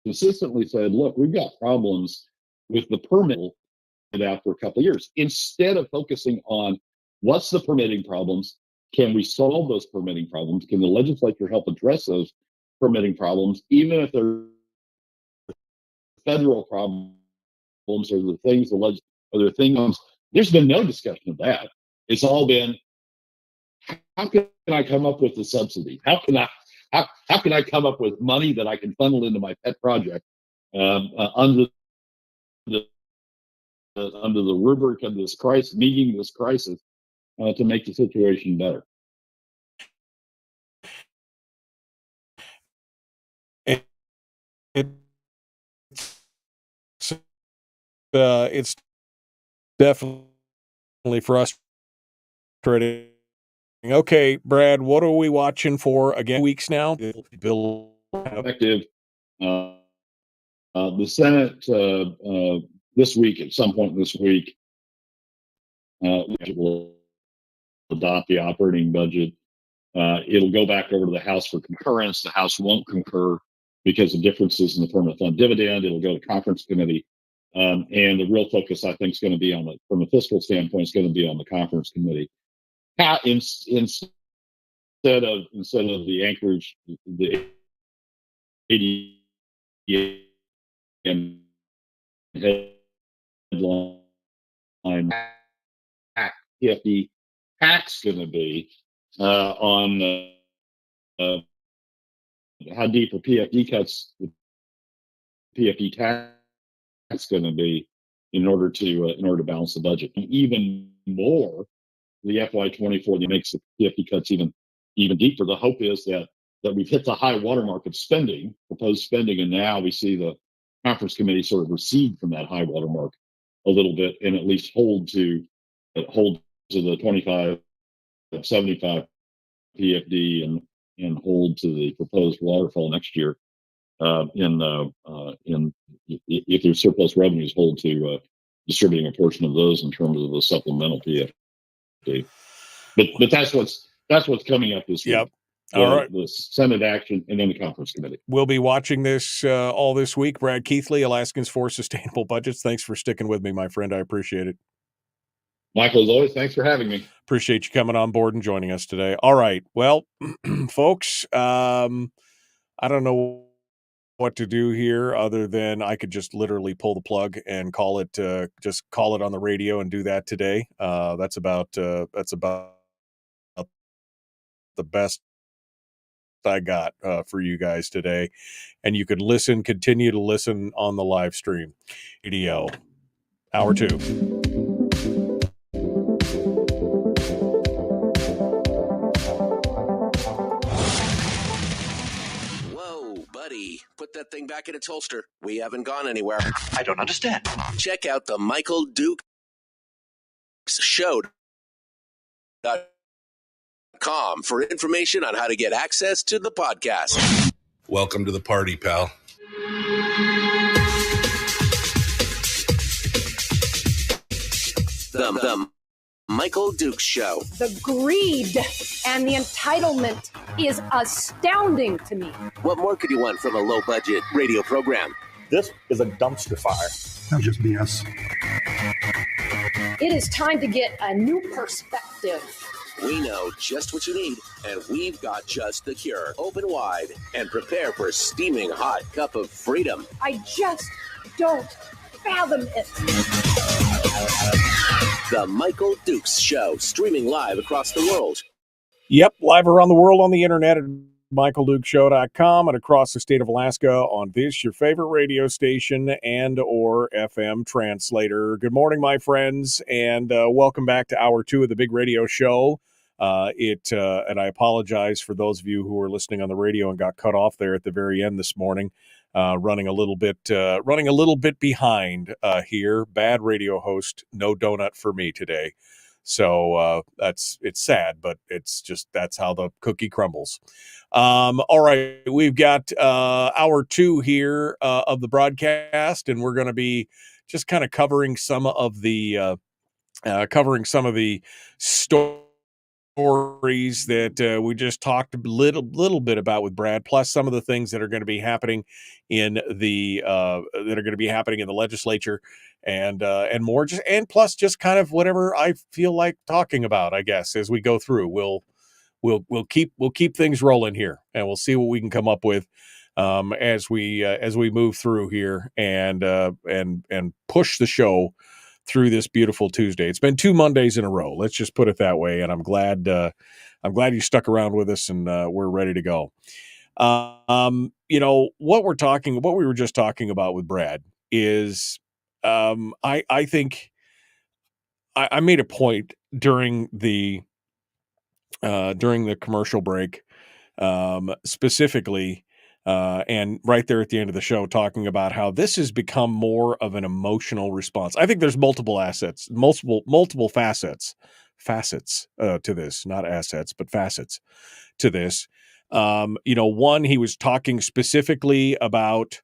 consistently said, look, we've got problems with the permit out for a couple of years. Instead of focusing on what's the permitting problems, can we solve those permitting problems? Can the legislature help address those permitting problems, even if they're federal problems or the things there's been no discussion of that. It's all been, how can I come up with the subsidy? How can I come up with money that I can funnel into my pet project under the rubric of this crisis, meeting this crisis, to make the situation better? It's definitely frustrating. Okay, Brad, what are we watching for again? Weeks now. Bill effective. The Senate this week, at some point this week, will adopt the operating budget. It'll go back over to the House for concurrence. The House won't concur because of differences in the permanent fund dividend. It'll go to conference committee. And the real focus, I think, is going to be from a fiscal standpoint, is going to be on the conference committee. instead of the Anchorage, the ADM headline PFD tax going to be on how deep are PFD cuts, the PFD tax going to be in order to balance the budget, and even more the FY24 that makes the PFD cuts even deeper. The hope is that we've hit the high watermark of spending, proposed spending, and now we see the conference committee sort of recede from that high watermark a little bit and at least hold to the 25, 75 PFD and hold to the proposed waterfall next year. If there's surplus revenues, hold to distributing a portion of those in terms of the supplemental PFD. But that's what's coming up this week. Yep. All right. The Senate action and then the conference committee. We'll be watching this all this week. Brad Keithley, Alaskans for Sustainable Budgets. Thanks for sticking with me, my friend. I appreciate it. Michael, as always, thanks for having me. Appreciate you coming on board and joining us today. All right. Well, folks, I don't know what to do here other than I could just literally pull the plug and call it on the radio and do that today. That's about the best I got for you guys today. And you could continue to listen on the live stream. Radio, hour 2. Whoa, buddy. Put that thing back in its holster. We haven't gone anywhere. I don't understand. Check out the Michael Dukes Show.com for information on how to get access to the podcast. Welcome to the party, pal. The Michael Dukes Show. The greed and the entitlement is astounding to me. What more could you want from a low-budget radio program? This is a dumpster fire. That's just BS. It is time to get a new perspective. We know just what you need, and we've got just the cure. Open wide and prepare for a steaming hot cup of freedom. I just don't fathom it. The Michael Dukes Show, streaming live across the world. Yep, live around the world on the internet at michaeldukeshow.com and across the state of Alaska on this, your favorite radio station and or FM translator. Good morning, my friends, and welcome back to Hour 2 of the Big Radio Show. And I apologize for those of you who were listening on the radio and got cut off there at the very end this morning. Running a little bit behind here. Bad radio host, no donut for me today. So it's sad, but that's how the cookie crumbles. All right, we've got hour 2 here of the broadcast, and we're going to be just kind of covering some of the stories that we just talked a little bit about with Brad, plus some of the things that are going to be happening in the legislature and more, plus just kind of whatever I feel like talking about, I guess, as we go through. We'll keep things rolling here, and we'll see what we can come up with as we move through here and push the show through this beautiful Tuesday. It's been 2 Mondays in a row. Let's just put it that way. And I'm glad you stuck around with us, and we're ready to go. What we were just talking about with Brad is, I think I made a point during the commercial break, specifically, and right there at the end of the show, talking about how this has become more of an emotional response. I think there's multiple facets to this, not assets, but facets to this. One, he was talking specifically about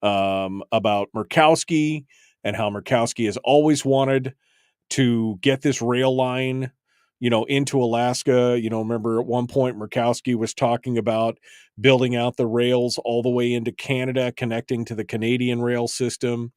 Murkowski and how Murkowski has always wanted to get this rail line into Alaska. Remember at one point Murkowski was talking about building out the rails all the way into Canada, connecting to the Canadian rail system.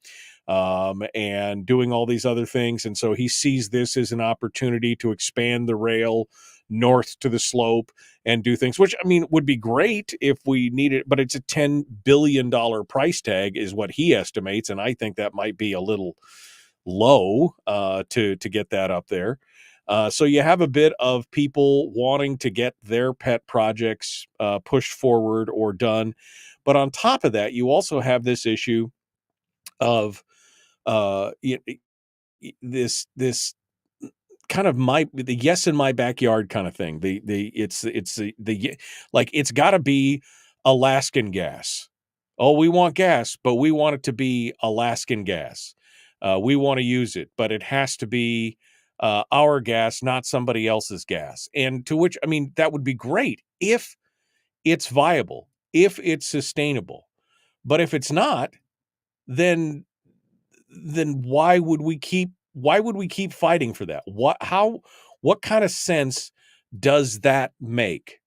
and doing all these other things. And so he sees this as an opportunity to expand the rail north to the slope and do things, which, I mean, would be great if we needed, but it's a $10 billion price tag is what he estimates. And I think that might be a little low to get that up there. So you have a bit of people wanting to get their pet projects pushed forward or done. But on top of that, you also have this issue of this kind of the yes in my backyard kind of thing. Like it's got to be Alaskan gas. Oh, we want gas, but we want it to be Alaskan gas. We want to use it, but it has to be our gas, not somebody else's gas. And to which, I mean, that would be great if it's viable, if it's sustainable. But if it's not, then why would we keep fighting for that? What kind of sense does that make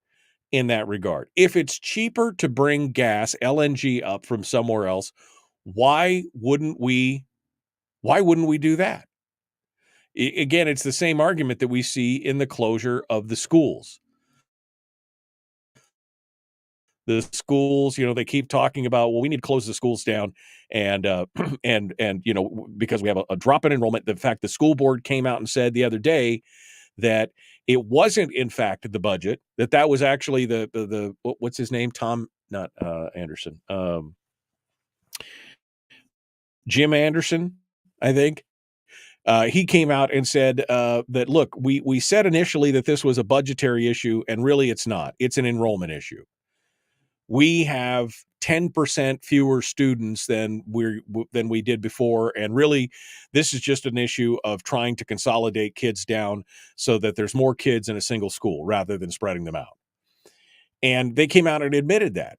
in that regard? If it's cheaper to bring gas, LNG up from somewhere else, why wouldn't we do that? Again, it's the same argument that we see in the closure of the schools. The schools, they keep talking about, well, we need to close the schools down, and because we have a drop in enrollment. In fact, the school board came out and said the other day that it wasn't, in fact, the budget, that was actually the what's his name, not Anderson, Jim Anderson, I think. He came out and said that, look, we said initially that this was a budgetary issue, and really it's not. It's an enrollment issue. We have 10% fewer students than we did before, and really this is just an issue of trying to consolidate kids down so that there's more kids in a single school rather than spreading them out. And they came out and admitted that.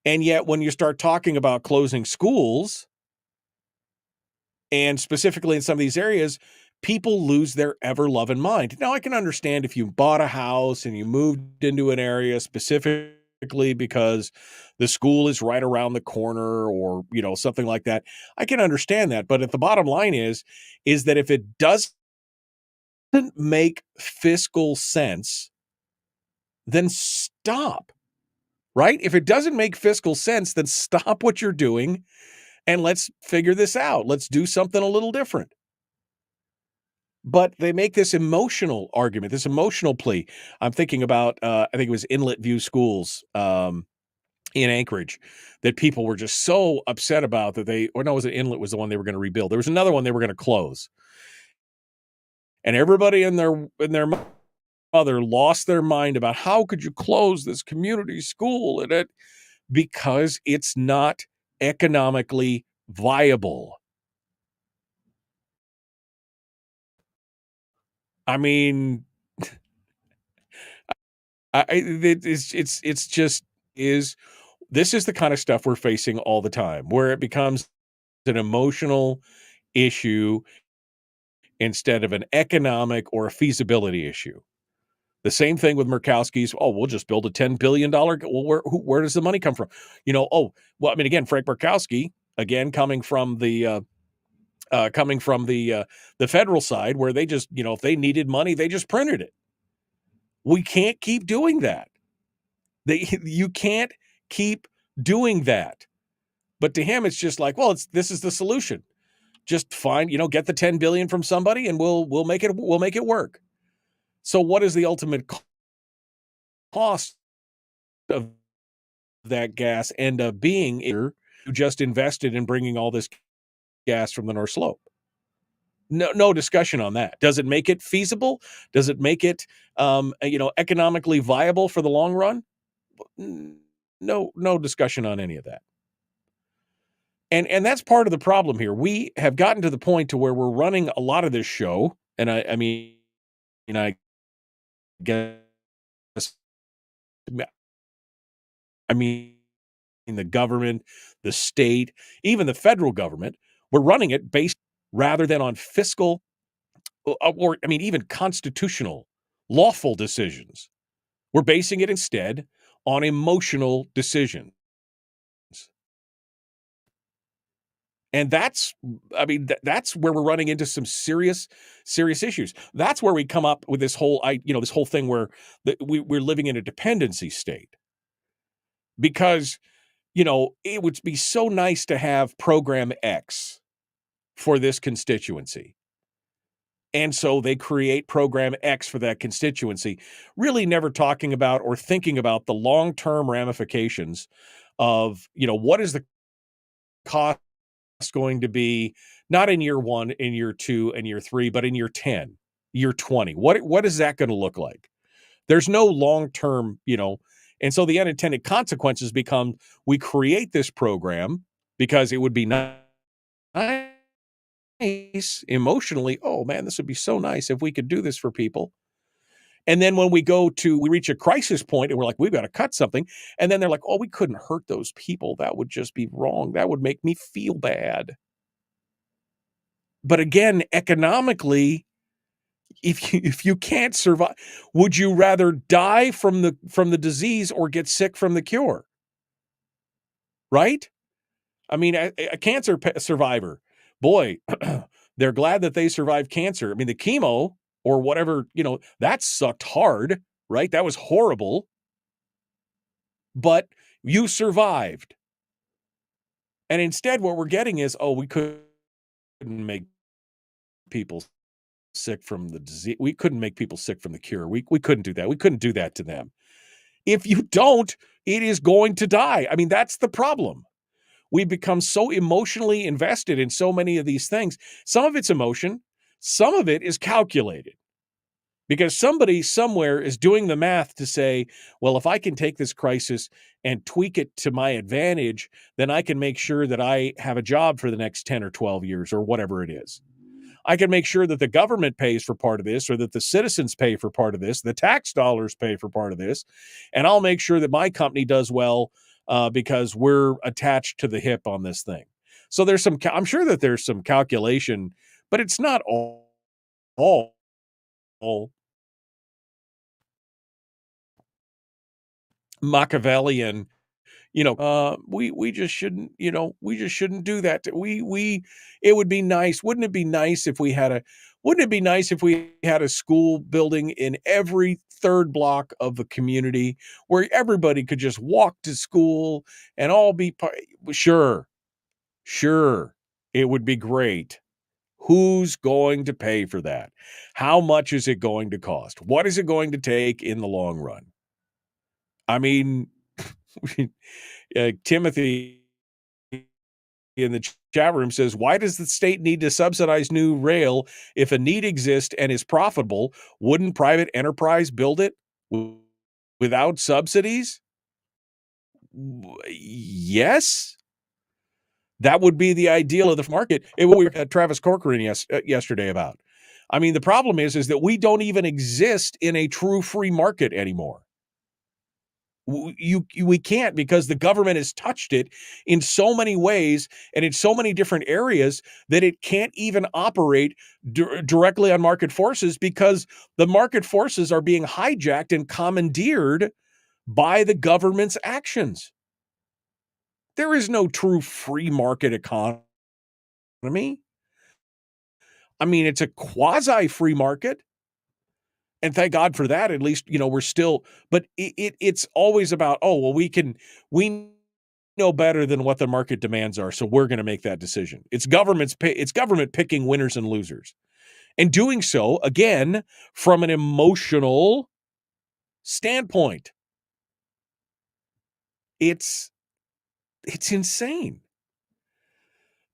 And yet when you start talking about closing schools, and specifically in some of these areas, people lose their ever-loving mind. Now, I can understand if you bought a house and you moved into an area specifically because the school is right around the corner or, something like that. I can understand that. But at the bottom line is that if it doesn't make fiscal sense, then stop, right? If it doesn't make fiscal sense, then stop what you're doing and let's figure this out. Let's do something a little different. But they make this emotional argument, this emotional plea. I'm thinking about, I think it was Inlet View Schools in Anchorage, that people were just so upset about that was it Inlet was the one they were going to rebuild. There was another one they were going to close. And everybody and their mother lost their mind about how could you close this community school because it's not economically viable. I mean, it's just this is the kind of stuff we're facing all the time, where it becomes an emotional issue instead of an economic or a feasibility issue. The same thing with Murkowski's. Oh, we'll just build a $10 billion. Well, where does the money come from? Again, Frank Murkowski, again, coming from the federal side, where they just, if they needed money, they just printed it. We can't keep doing that. You can't keep doing that. But to him, it's just like, well, this is the solution. Just find, get the 10 billion from somebody, and we'll make it work. So what is the ultimate cost of that gas end up being here who just invested in bringing all this gas from the North Slope? No discussion on that. Does it make it feasible? Does it make it, economically viable for the long run? No discussion on any of that. And that's part of the problem here. We have gotten to the point to where we're running a lot of this show, and I guess, in the government, the state, even the federal government, we're running it based rather than on fiscal or even constitutional, lawful decisions. We're basing it instead on emotional decisions. And that's where we're running into some serious issues. That's where we come up with this whole thing where we're living in a dependency state, because it would be so nice to have program X for this constituency. And so they create program X for that constituency, really never talking about or thinking about the long-term ramifications of, what is the cost going to be, not in year 1, in year 2, and year 3, but in year 10, year 20. What is that going to look like? There's no long-term, and so the unintended consequences become, we create this program because it would be nice emotionally. Oh man, this would be so nice if we could do this for people. And then when we reach a crisis point and we're like, we've got to cut something. And then they're like, oh, we couldn't hurt those people. That would just be wrong. That would make me feel bad. But again, economically, if you can't survive, would you rather die from the disease or get sick from the cure? Right? I mean, a cancer survivor, boy, they're glad that they survived cancer. I mean, the chemo or whatever, that sucked hard, right? That was horrible. But you survived. And instead, what we're getting is, we couldn't make people sick from the disease. We couldn't make people sick from the cure. We couldn't do that. We couldn't do that to them. If you don't, it is going to die. I mean, that's the problem. We become so emotionally invested in so many of these things. Some of it's emotion. Some of it is calculated. Because somebody somewhere is doing the math to say, well, if I can take this crisis and tweak it to my advantage, then I can make sure that I have a job for the next 10 or 12 years or whatever it is. I can make sure that the government pays for part of this, or that the citizens pay for part of this, the tax dollars pay for part of this, and I'll make sure that my company does well because we're attached to the hip on this thing. So I'm sure that there's some calculation, but it's not all Machiavellian. We just shouldn't, do that. It would be nice. Wouldn't it be nice if we had a school building in every third block of the community where everybody could just walk to school and all be sure. It would be great. Who's going to pay for that? How much is it going to cost? What is it going to take in the long run? I mean, Timothy in the chat room says, why does the state need to subsidize new rail if a need exists and is profitable? Wouldn't private enterprise build it without subsidies? Yes. That would be the ideal of the market. We were at Travis Corcoran yesterday about. I mean, the problem is that we don't even exist in a true free market anymore. We can't, because the government has touched it in so many ways and in so many different areas that it can't even operate directly on market forces, because the market forces are being hijacked and commandeered by the government's actions. There is no true free market economy. I mean, it's a quasi-free market. And thank God for that. At least, we're still, but it's always about, we know better than what the market demands are, so we're going to make that decision. It's government picking winners and losers, and doing so again from an emotional standpoint. It's insane.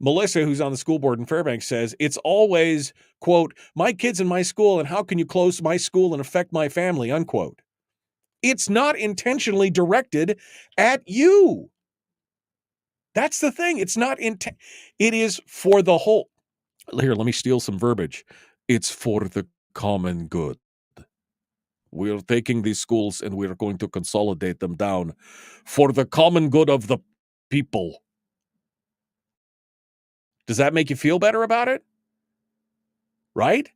Melissa, who's on the school board in Fairbanks, says it's always, quote, my kids in my school, and how can you close my school and affect my family, unquote. It's not intentionally directed at you. That's the thing. It's not it is for the whole. Here, let me steal some verbiage. It's for the common good. We're taking these schools and we're going to consolidate them down for the common good of the people. Does that make you feel better about it? Right?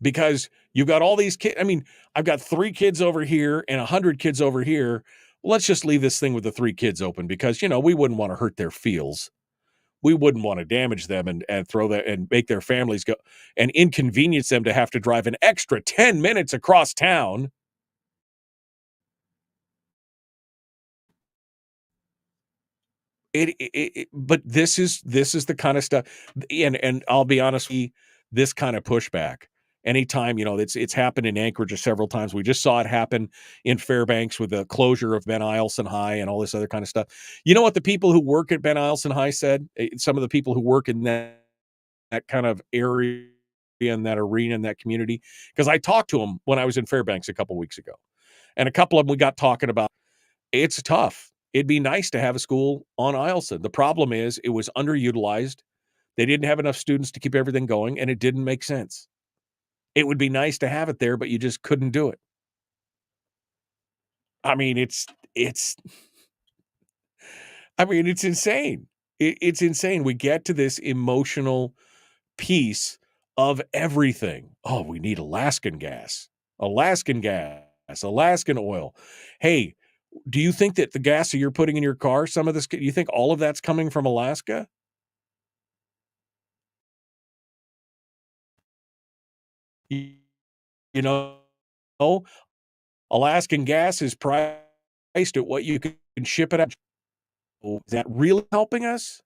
Because you've got all these kids. I mean, I've got 3 kids over here and 100 kids over here. Let's just leave this thing with the 3 kids open because, we wouldn't want to hurt their feels. We wouldn't want to damage them and throw that and make their families go and inconvenience them to have to drive an extra 10 minutes across town. But this is the kind of stuff, and I'll be honest with you, this kind of pushback. Anytime, it's happened in Anchorage several times. We just saw it happen in Fairbanks with the closure of Ben Eielson High and all this other kind of stuff. You know what the people who work at Ben Eielson High said? Some of the people who work in that kind of area, in that arena, in that community, because I talked to them when I was in Fairbanks a couple weeks ago, and a couple of them we got talking about. It's tough. It'd be nice to have a school on Eielson. The problem is it was underutilized. They didn't have enough students to keep everything going, and it didn't make sense. It would be nice to have it there, but you just couldn't do it. I mean, it's insane. It's insane. We get to this emotional piece of everything. Oh, we need Alaskan gas, Alaskan oil. Hey, do you think that the gas that you're putting in your car, some of this, do you think all of that's coming from Alaska? You know, Alaskan gas is priced at what you can ship it out. Is that really helping us?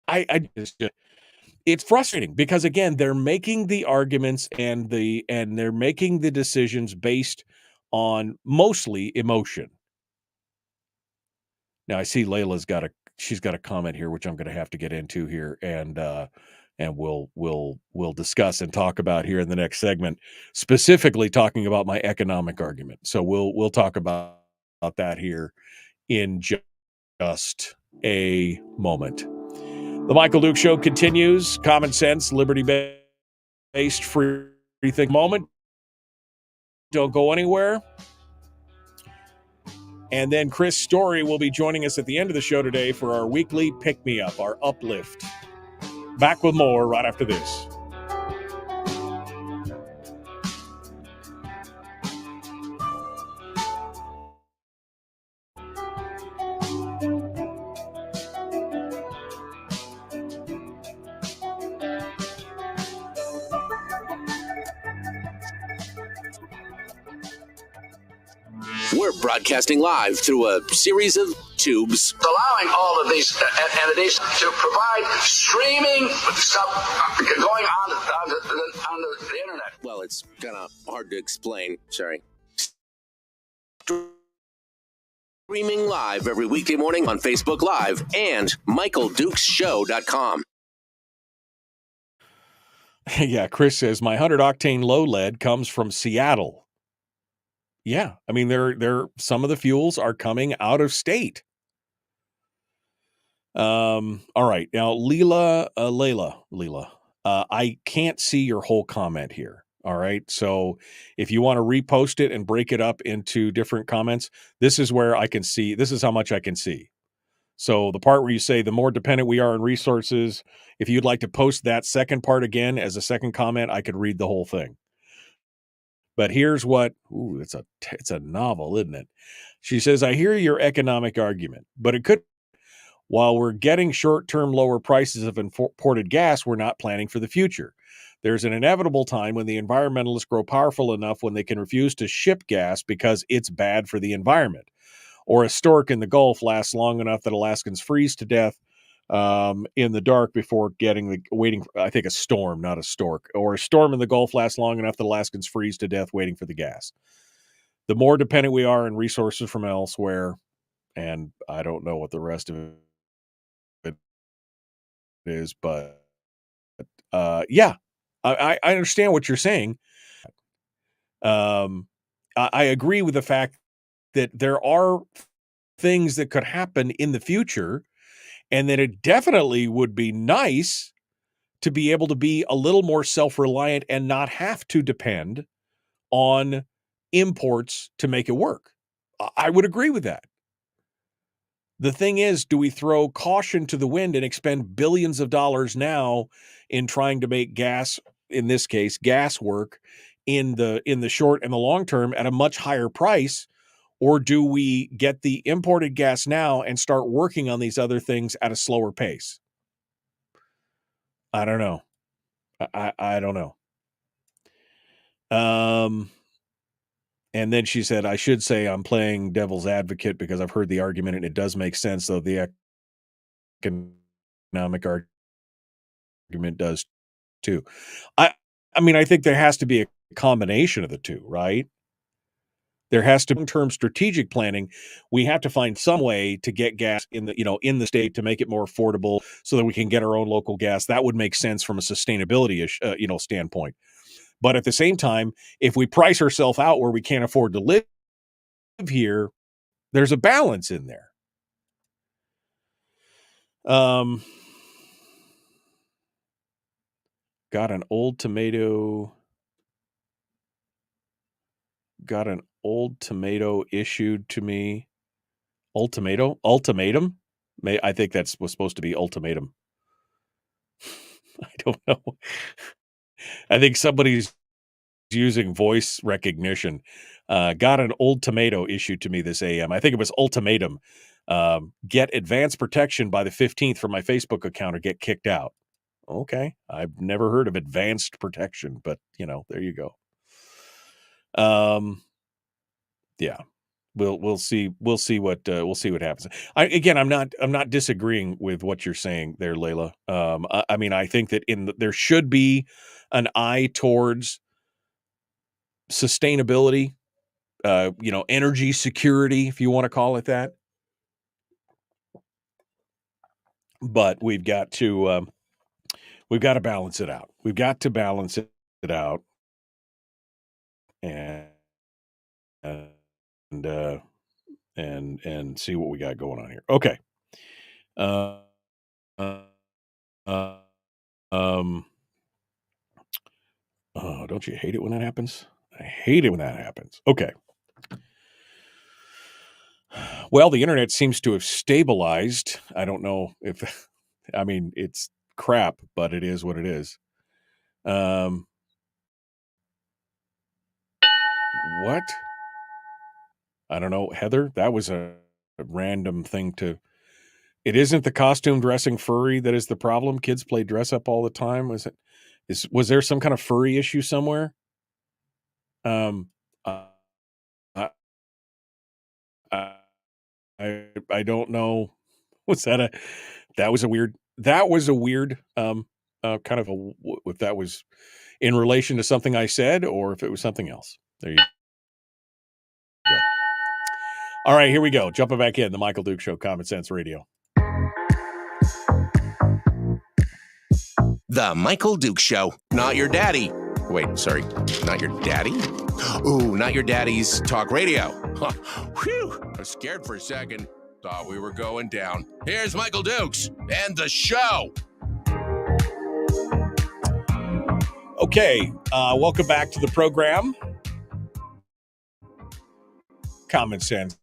I just, it's frustrating because again, they're making the arguments and they're making the decisions based on mostly emotion. Now I see Layla's she's got a comment here, which I'm going to have to get into here, and we'll discuss and talk about here in the next segment, specifically talking about my economic argument. So we'll talk about that here in just a moment. The Michael Duke Show continues. Common sense, liberty-based, free think moment. Don't go anywhere. And then Chris Story will be joining us at the end of the show today for our weekly pick-me-up, our uplift. Back with more right after this. We're broadcasting live through a series of tubes, allowing all of these entities to provide streaming stuff going on the internet. Well, it's kind of hard to explain. Sorry. Streaming live every weekday morning on Facebook Live and MichaelDukesShow.com. Yeah, Chris says, my 100-octane low lead comes from Seattle. Yeah, I mean, they're some of the fuels are coming out of state. All right, now Layla, I can't see your whole comment here. All right, so if you want to repost it and break it up into different comments, this is where I can see. This is how much I can see. So the part where you say the more dependent we are on resources, if you'd like to post that second part again as a second comment, I could read the whole thing. But here's what, it's a novel, isn't it? She says, I hear your economic argument, but it could, while we're getting short-term lower prices of imported gas, we're not planning for the future. There's an inevitable time when the environmentalists grow powerful enough when they can refuse to ship gas because it's bad for the environment. Or a stork in the Gulf lasts long enough that Alaskans freeze to death in the dark before waiting. I think a storm, not a stork, or a storm in the Gulf lasts long enough that Alaskans freeze to death waiting for the gas. The more dependent we are on resources from elsewhere, and I don't know what the rest of it is, but yeah, I understand what you're saying. I agree with the fact that there are things that could happen in the future, and that it definitely would be nice to be able to be a little more self-reliant and not have to depend on imports to make it work. I would agree with that. The thing is, do we throw caution to the wind and expend billions of dollars now in trying to make gas, in this case, gas work in the short and the long term at a much higher price? Or do we get the imported gas now and start working on these other things at a slower pace? I don't know. I don't know. And then she said, I should say I'm playing devil's advocate because I've heard the argument and it does make sense, though the economic argument does too. I mean, I think there has to be a combination of the two, right? There has to be long-term strategic planning. We have to find some way to get gas in the state to make it more affordable so that we can get our own local gas. That would make sense from a sustainability standpoint. But at the same time, if we price ourselves out where we can't afford to live here, there's a balance in there. Got an old tomato issued to me. Ultimatum? I think was supposed to be ultimatum. I don't know. I think somebody's using voice recognition. Got an old tomato issued to me this AM. I think it was ultimatum. Get advanced protection by the 15th for my Facebook account or get kicked out. Okay. I've never heard of advanced protection, but there you go. Yeah. We'll see what happens. I'm not disagreeing with what you're saying there, Layla. I mean, I think that there should be an eye towards sustainability, energy security, if you want to call it that. But we've got to balance it out. We've got to balance it out, and see what we got going on here. Okay. Oh, don't you hate it when that happens? I hate it when that happens. Okay. Well, the internet seems to have stabilized. I don't know if, I mean, it's crap, but it is what it is. What? I don't know, Heather. That was a random thing to. It isn't the costume dressing furry that is the problem. Kids play dress up all the time. Was there some kind of furry issue somewhere? I don't know. That was a weird kind of if that was in relation to something I said or if it was something else. There you go. All right, here we go. Jumping back in the Michael Duke Show, Common Sense Radio. The Michael Duke Show. Not your daddy. Wait, sorry. Not your daddy? Ooh, not your daddy's talk radio. Whew. I was scared for a second. Thought we were going down. Here's Michael Dukes and the show. Okay, welcome back to the program. Common Sense,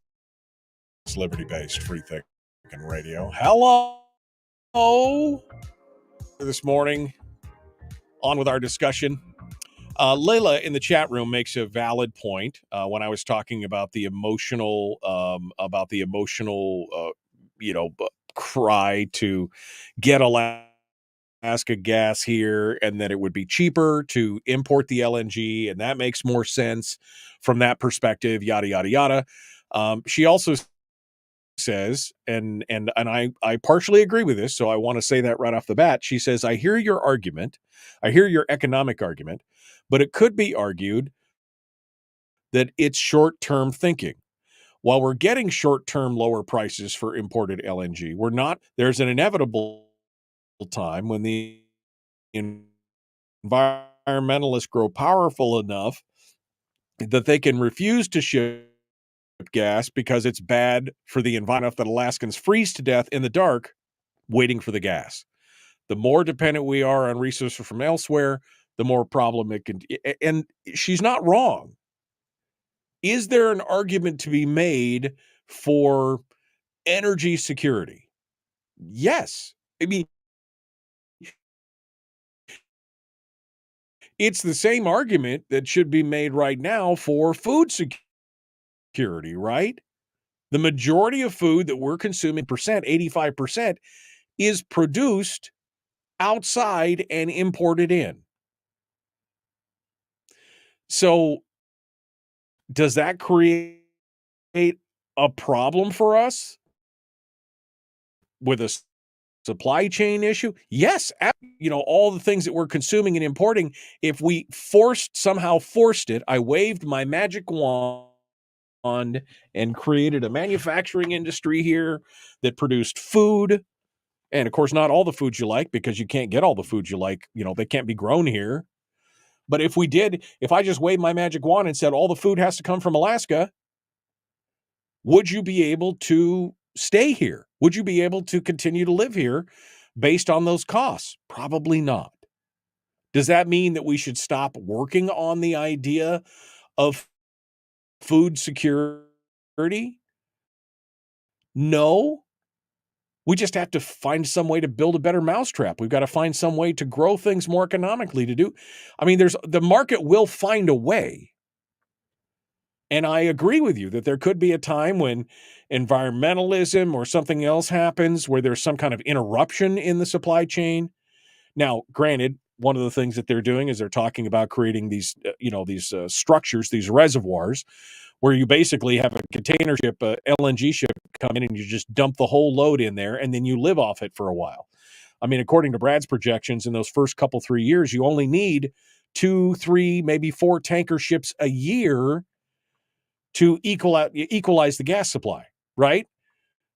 liberty-based, free-thinking radio. Hello. This morning, on with our discussion. Layla in the chat room makes a valid point when I was talking about the emotional, cry to get Alaska gas here, and that it would be cheaper to import the LNG, and that makes more sense from that perspective. Yada yada yada. She also says, and I partially agree with this, so I want to say that right off the bat. She says, I hear your argument, I hear your economic argument, but it could be argued that it's short-term thinking. While we're getting short-term lower prices for imported LNG, there's an inevitable time when the environmentalists grow powerful enough that they can refuse to ship gas because it's bad for the environment that Alaskans freeze to death in the dark waiting for the gas. The more dependent we are on resources from elsewhere, the more problem it can. And she's not wrong. Is there an argument to be made for energy security? Yes. I mean, it's the same argument that should be made right now for food security. security, right? The majority of food that we're consuming, 85%, is produced outside and imported in. So does that create a problem for us with a supply chain issue? Yes. All the things that we're consuming and importing, if we somehow forced it, I waved my magic wand and created a manufacturing industry here that produced food. And of course, not all the foods you like, because you can't get all the foods you like. They can't be grown here. But if I just waved my magic wand and said all the food has to come from Alaska, would you be able to stay here? Would you be able to continue to live here based on those costs? Probably not. Does that mean that we should stop working on the idea of food security? No. We just have to find some way to build a better mousetrap. We've got to find some way to grow things more economically to do. I mean, the market will find a way. And I agree with you that there could be a time when environmentalism or something else happens where there's some kind of interruption in the supply chain. Now, granted, one of the things that they're doing is they're talking about creating these structures, these reservoirs, where you basically have a container ship, a LNG ship come in and you just dump the whole load in there and then you live off it for a while. I mean, according to Brad's projections, in those first 3 years, you only need 2, 3, maybe 4 tanker ships a year to equalize the gas supply, right?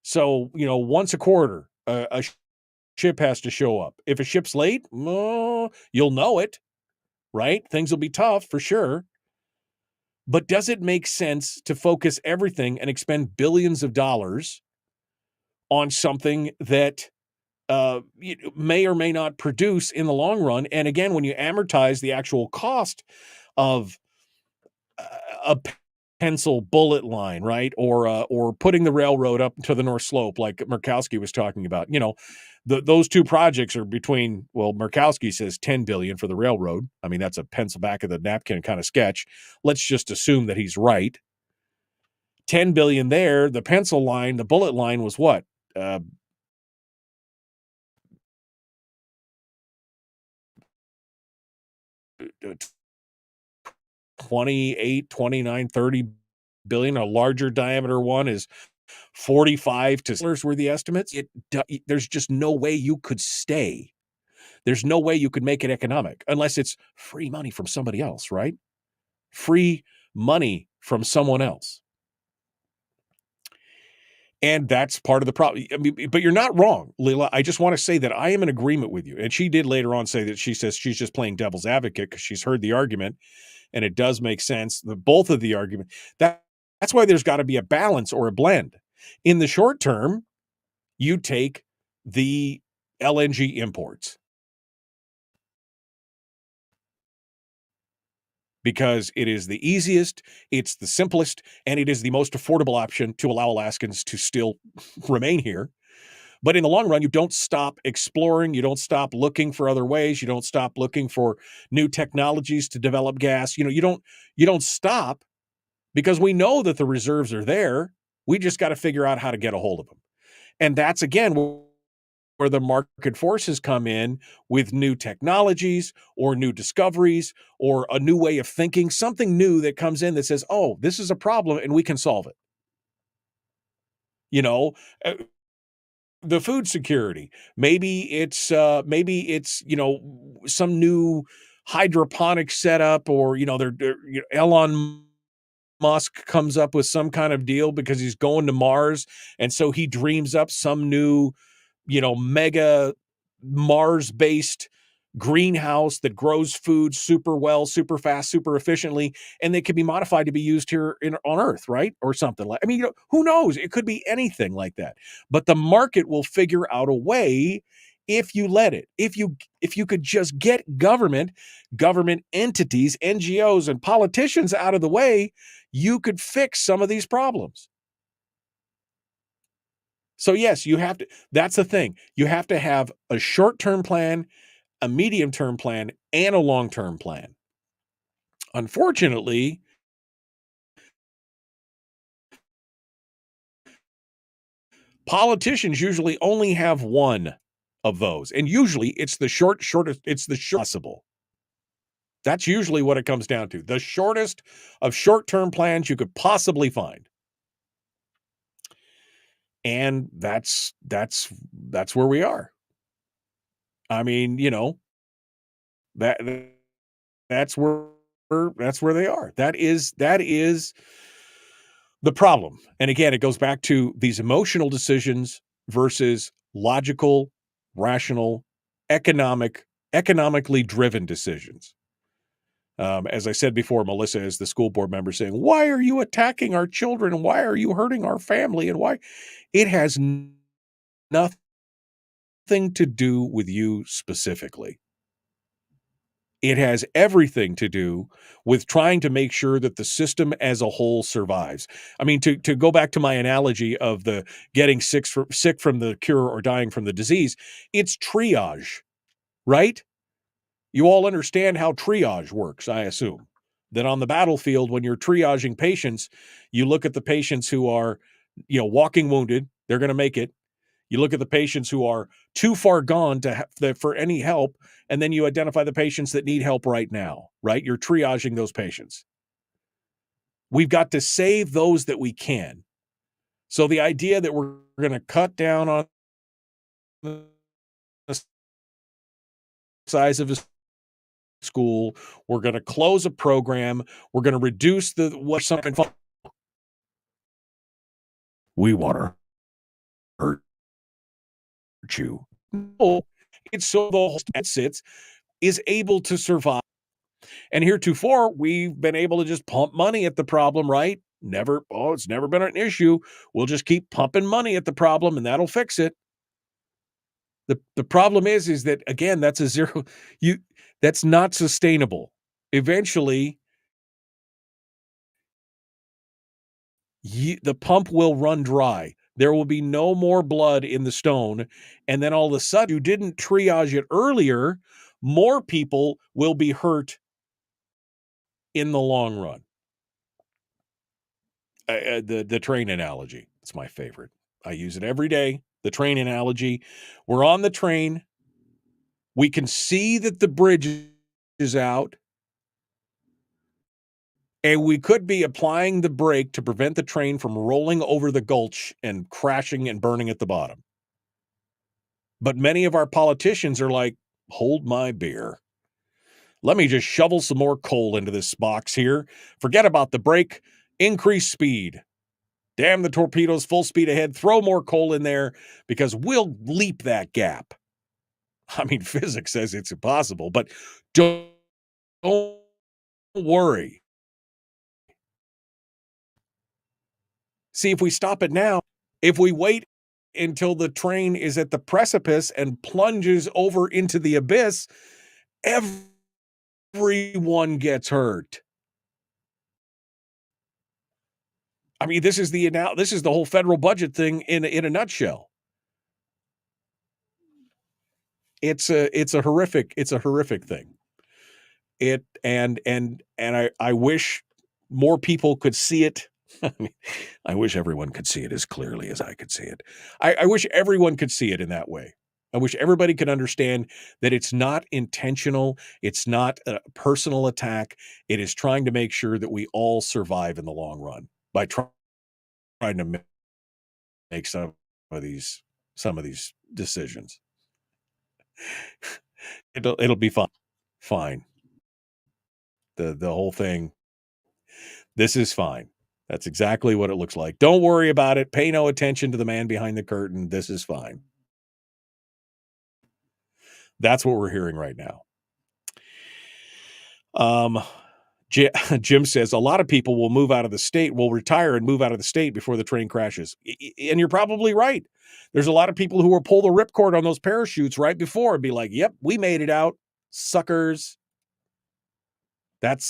So, once a quarter, a ship has to show up. If a ship's late, you'll know it, right? Things will be tough for sure. But does it make sense to focus everything and expend billions of dollars on something that may or may not produce in the long run? And again, when you amortize the actual cost of a pencil bullet line, right? Or putting the railroad up to the North Slope, like Murkowski was talking about, those two projects are between, Murkowski says 10 billion for the railroad. I mean, that's a pencil back of the napkin kind of sketch. Let's just assume that he's right. 10 billion there. The pencil line, the bullet line was what? 28, 29, 30 billion. A larger diameter one is 45 to were the estimates. There's just no way you could stay. There's no way you could make it economic unless it's free money from somebody else, right? Free money from someone else. And that's part of the problem. I mean, but you're not wrong, Leila. I just want to say that I am in agreement with you. And she did later on say that she says she's just playing devil's advocate because she's heard the argument. And it does make sense, both of the argument. That's why there's got to be a balance or a blend. In the short term, you take the LNG imports because it is the easiest, it's the simplest, and it is the most affordable option to allow Alaskans to still remain here. But in the long run, you don't stop exploring. You don't stop looking for other ways. You don't stop looking for new technologies to develop gas. You don't stop because we know that the reserves are there. We just got to figure out how to get a hold of them. And that's, again, where the market forces come in with new technologies or new discoveries or a new way of thinking, something new that comes in that says, oh, this is a problem and we can solve it. The food security, maybe it's some new hydroponic setup, or Elon Musk comes up with some kind of deal because he's going to Mars, and so he dreams up some new mega Mars-based greenhouse that grows food super well, super fast, super efficiently, and they can be modified to be used here on Earth, right? Or something like. I mean, who knows? It could be anything like that. But the market will figure out a way if you let it. If you could just get government entities, NGOs, and politicians out of the way, you could fix some of these problems. So yes, you have to. That's the thing. You have to have a short-term plan, a medium-term plan, and a long-term plan. Unfortunately, Politicians usually only have one of those, and usually it's the shortest possible. That's usually what it comes down to. The shortest of short-term plans you could possibly find. And that's where we are. I mean, that's where they are. That is the problem. And again, it goes back to these emotional decisions versus logical, rational, economically driven decisions. As I said before, Melissa is the school board member saying, "Why are you attacking our children? Why are you hurting our family? And why?" It has nothing to do with you specifically. It has everything to do with trying to make sure that the system as a whole survives. I mean, to go back to my analogy of the getting sick from the cure or dying from the disease, it's triage, right? You all understand how triage works, I assume. That on the battlefield, when you're triaging patients, you look at the patients who are, walking wounded, they're going to make it. You look at the patients who are too far gone for any help, and then you identify the patients that need help right now, right? You're triaging those patients. We've got to save those that we can. So the idea that we're going to cut down on the size of a school, we're going to close a program, we're going to reduce something. We want to hurt you. No, it's so the whole state is able to survive. And heretofore, we've been able to just pump money at the problem, right? It's never been an issue. We'll just keep pumping money at the problem and that'll fix it. The problem is that, again, that's a zero. That's not sustainable. Eventually, the pump will run dry. There will be no more blood in the stone. And then all of a sudden, you didn't triage it earlier, more people will be hurt in the long run. The train analogy, it's my favorite. I use it every day. The train analogy. We're on the train. We can see that the bridge is out. And we could be applying the brake to prevent the train from rolling over the gulch and crashing and burning at the bottom. But many of our politicians are like, hold my beer. Let me just shovel some more coal into this box here. Forget about the brake. Increase speed. Damn the torpedoes, full speed ahead. Throw more coal in there because we'll leap that gap. I mean, physics says it's impossible, but don't worry. See, if we stop it now, if we wait until the train is at the precipice and plunges over into the abyss, everyone gets hurt. I mean, this is the whole federal budget thing in a nutshell. It's a horrific thing. I wish more people could see it. I mean, I wish everyone could see it as clearly as I could see it. I wish everyone could see it in that way. I wish everybody could understand that it's not intentional. It's not a personal attack. It is trying to make sure that we all survive in the long run by trying to make some of these decisions. It'll be fine. Fine. The whole thing. This is fine. That's exactly what it looks like. Don't worry about it. Pay no attention to the man behind the curtain. This is fine. That's what we're hearing right now. Jim says a lot of people will retire and move out of the state before the train crashes. And you're probably right. There's a lot of people who will pull the ripcord on those parachutes right before and be like, yep, we made it out, suckers. That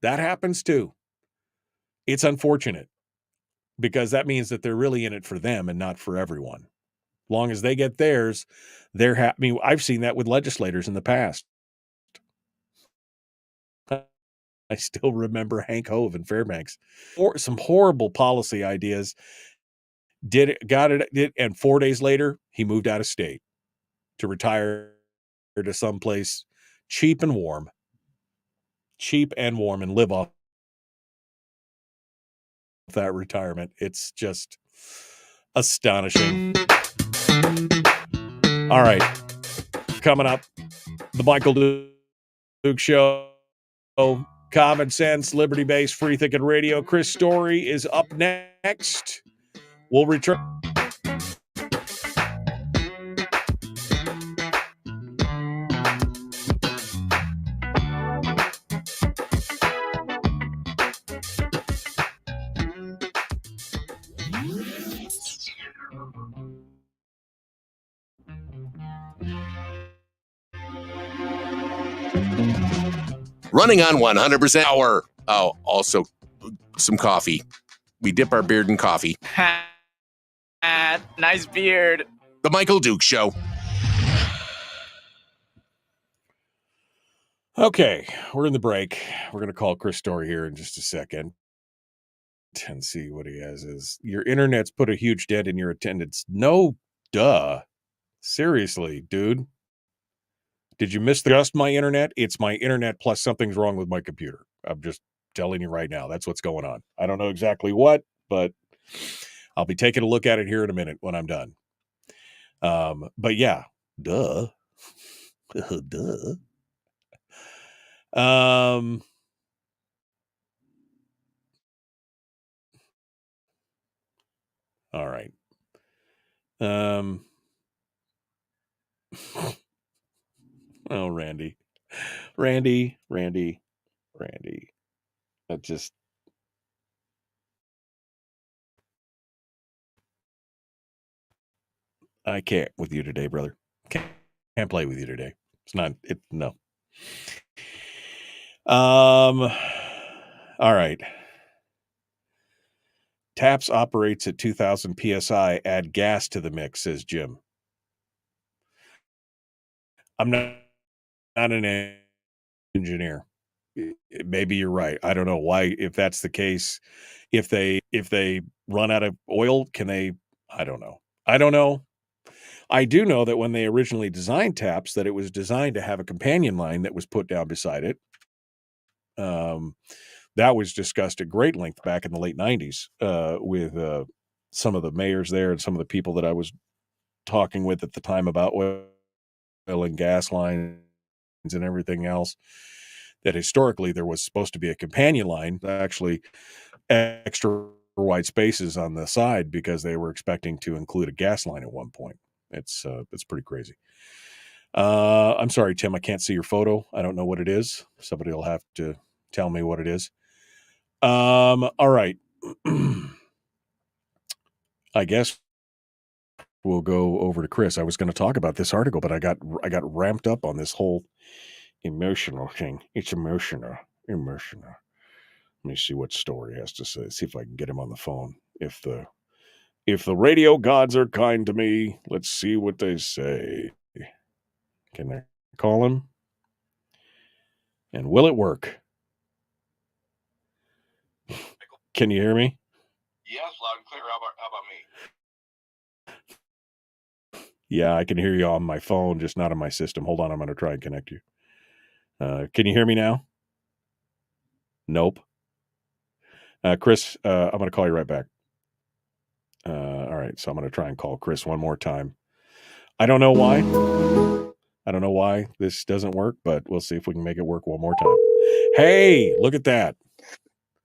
happens too. It's unfortunate because that means that they're really in it for them and not for everyone. Long as they get theirs, they're happy. I mean, I've seen that with legislators in the past. I still remember Hank Hove in Fairbanks. Some horrible policy ideas. got it, and 4 days later, he moved out of state to retire to someplace cheap and warm, and live off that retirement. It's just astonishing. All right. Coming up, the Michael Duke Show, Common Sense, Liberty-Based, Free Thinking Radio. Chris Story is up next. We'll return. Running on 100% hour. Oh, also some coffee. We dip our beard in coffee. Nice beard. The Michael Duke Show. Okay, we're in the break. We're going to call Chris Story here in just a second and see what he has. Is your internet's put a huge dent in your attendance? No, duh. Seriously, dude. Did you miss just my internet? It's my internet plus something's wrong with my computer. I'm just telling you right now. That's what's going on. I don't know exactly what, but I'll be taking a look at it here in a minute when I'm done. But yeah, duh. Duh. All right. Oh, Randy. That just. I can't with you today, brother. Can't play with you today. It's not. No. All right. TAPS operates at 2,000 psi. Add gas to the mix, says Jim. I'm not an engineer. Maybe you're right. I don't know why. If that's the case, if they run out of oil, can they? I don't know. I do know that when they originally designed TAPS, that it was designed to have a companion line that was put down beside it. That was discussed at great length back in the late 90s with some of the mayors there and some of the people that I was talking with at the time about oil and gas lines and everything else, that historically there was supposed to be a companion line, actually extra wide spaces on the side because they were expecting to include a gas line at one point. It's pretty crazy. I'm sorry, Tim, I can't see your photo. I don't know what it is. Somebody will have to tell me what it is. All right. I guess we'll go over to Chris. I was going to talk about this article, but I got ramped up on this whole emotional thing. It's emotional. Let me see what Story has to say. See if I can get him on the phone. If the radio gods are kind to me, let's see what they say. Can I call him? And will it work? Can you hear me? Yes, loud and clear. How about me? Yeah, I can hear you on my phone, just not on my system. Hold on, I'm going to try and connect you. Can you hear me now? Nope. Chris, I'm going to call you right back. All right, so I'm going to try and call Chris one more time. I don't know why this doesn't work, but we'll see if we can make it work one more time. Hey, look at that.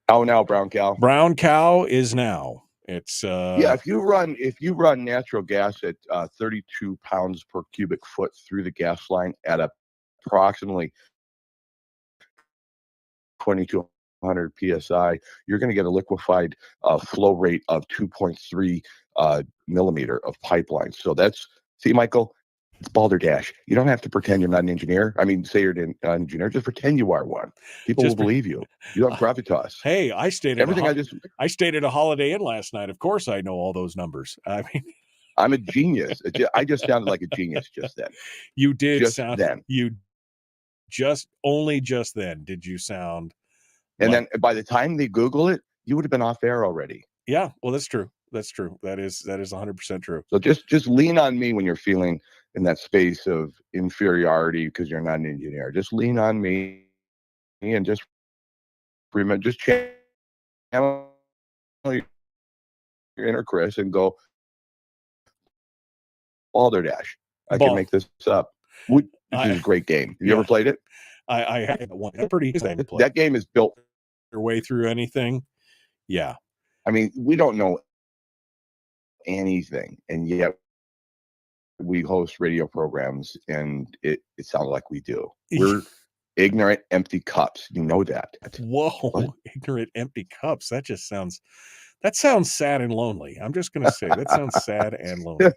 Oh, now brown cow. Brown cow is now. It's yeah. If you run natural gas at 32 pounds per cubic foot through the gas line at approximately 2,200 psi, you're going to get a liquefied flow rate of 2.3 millimeter of pipeline. So see, Michael, it's balderdash. You don't have to pretend you're not an engineer. I mean, say you're an engineer. Just pretend you are one. People will believe you. You have gravitas. Hey, I stayed at a Holiday Inn last night. Of course, I know all those numbers. I mean, I'm a genius. I just sounded like a genius just then. You did just sound. Then. You just then did you sound. And then by the time they Google it, you would have been off air already. Yeah, well, that's true. That's true. That is 100% true. So just lean on me when you're feeling in that space of inferiority because you're not an engineer. Just lean on me and just channel your inner Chris and go Balderdash. I can make this up. Which is a great game. Have you ever played it? I had one. Pretty easy to play. That game is built your way through anything. Yeah. I mean, we don't know anything, and yet we host radio programs, and it sounds like we do. We're ignorant, empty cups. You know that. Whoa, what? Ignorant, empty cups. That sounds sad and lonely. I'm just going to say that sounds sad and lonely.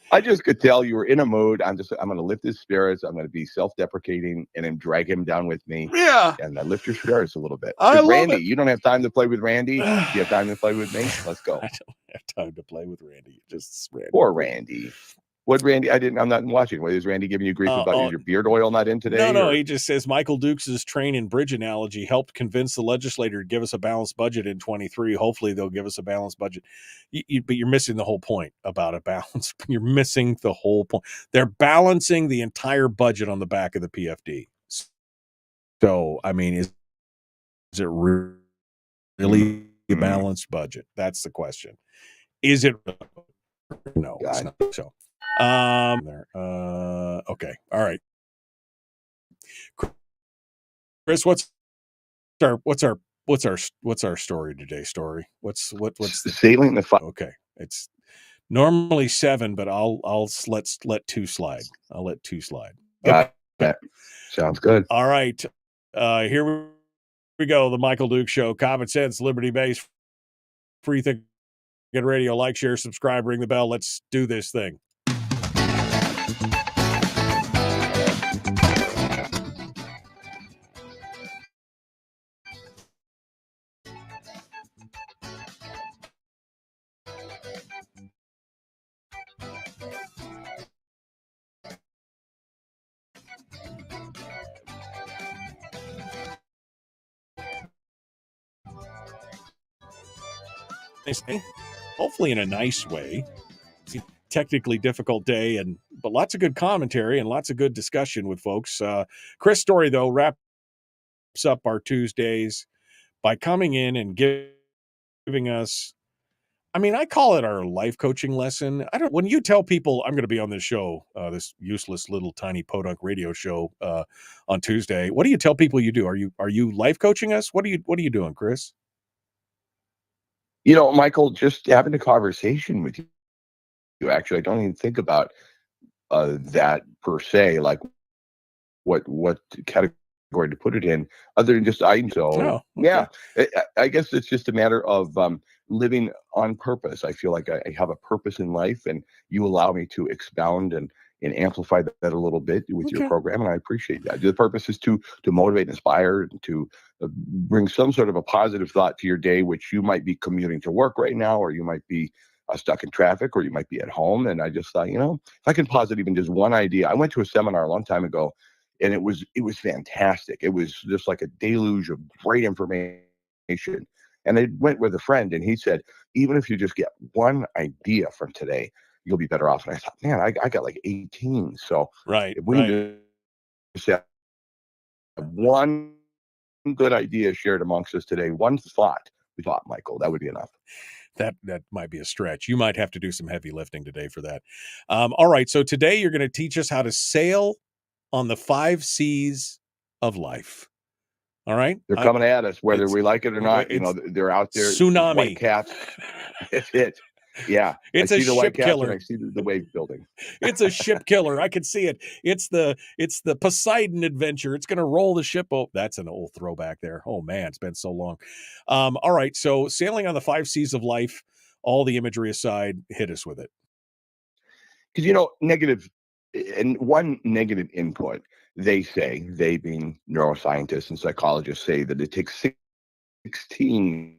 I just could tell you were in a mood. I'm going to lift his spirits. I'm going to be self-deprecating and then drag him down with me. Yeah. And lift your spirits a little bit. I love Randy, it. You don't have time to play with Randy. Do you have time to play with me? Let's go. I don't have time to play with Randy. Just Randy. Poor Randy. What Randy? I'm not watching. What is Randy giving you grief about your beard oil not in today? No. He just says Michael Dukes' train and bridge analogy helped convince the legislator to give us a balanced budget in 23. Hopefully they'll give us a balanced budget. But you're missing the whole point about a balance. You're missing the whole point. They're balancing the entire budget on the back of the PFD. So, I mean, is it really a balanced budget? That's the question. Is it? No, it's not. So. Okay. All right. Chris, what's our story today? What's the sailing the fire? Okay. It's normally 7, but let's let 2 slide. I'll let 2 slide. Got that. Sounds good. All right. Here we go. The Michael Duke Show. Common sense, liberty-based, free thinking radio. Like, share, subscribe, ring the bell. Let's do this thing. Hopefully in a nice way. It's a technically difficult day, but lots of good commentary and lots of good discussion with folks. Chris Story, though, wraps up our Tuesdays by coming in and giving us, I mean, I call it our life coaching lesson. When you tell people I'm going to be on this show, this useless little tiny podunk radio show on Tuesday, what do you tell people you do? Are you life coaching us? What are you doing, Chris? Michael, just having a conversation with you. Actually, I don't even think about that per se, like what category to put it in, other than just I. So okay. Yeah, I guess it's just a matter of living on purpose. I feel like I have a purpose in life, and you allow me to expound and amplify that a little bit with your program, and I appreciate that. The purpose is to motivate, inspire, and to bring some sort of a positive thought to your day, which you might be commuting to work right now, or you might be stuck in traffic, or you might be at home. And I just thought, if I can posit even just one idea. I went to a seminar a long time ago, and it was fantastic. It was just like a deluge of great information. And I went with a friend, and he said, even if you just get one idea from today, you'll be better off. And I thought, man, I got like 18. So if we just have one good idea shared amongst us today, one thought, Michael, that would be enough. That might be a stretch. You might have to do some heavy lifting today for that. All right. So today you're going to teach us how to sail on the 5 C's of life. All right. They're coming at us, whether we like it or not. They're out there. Tsunami. White cats. It's it. Yeah. It's I a see the white ship cats killer. and I see the wave building. It's a ship killer. I can see it. It's the Poseidon adventure. It's going to roll the ship. Oh, that's an old throwback there. Oh man, it's been so long. All right. So sailing on the 5 C's of life, all the imagery aside, hit us with it. Because, negative and one negative input, they being neuroscientists and psychologists, say that it takes 16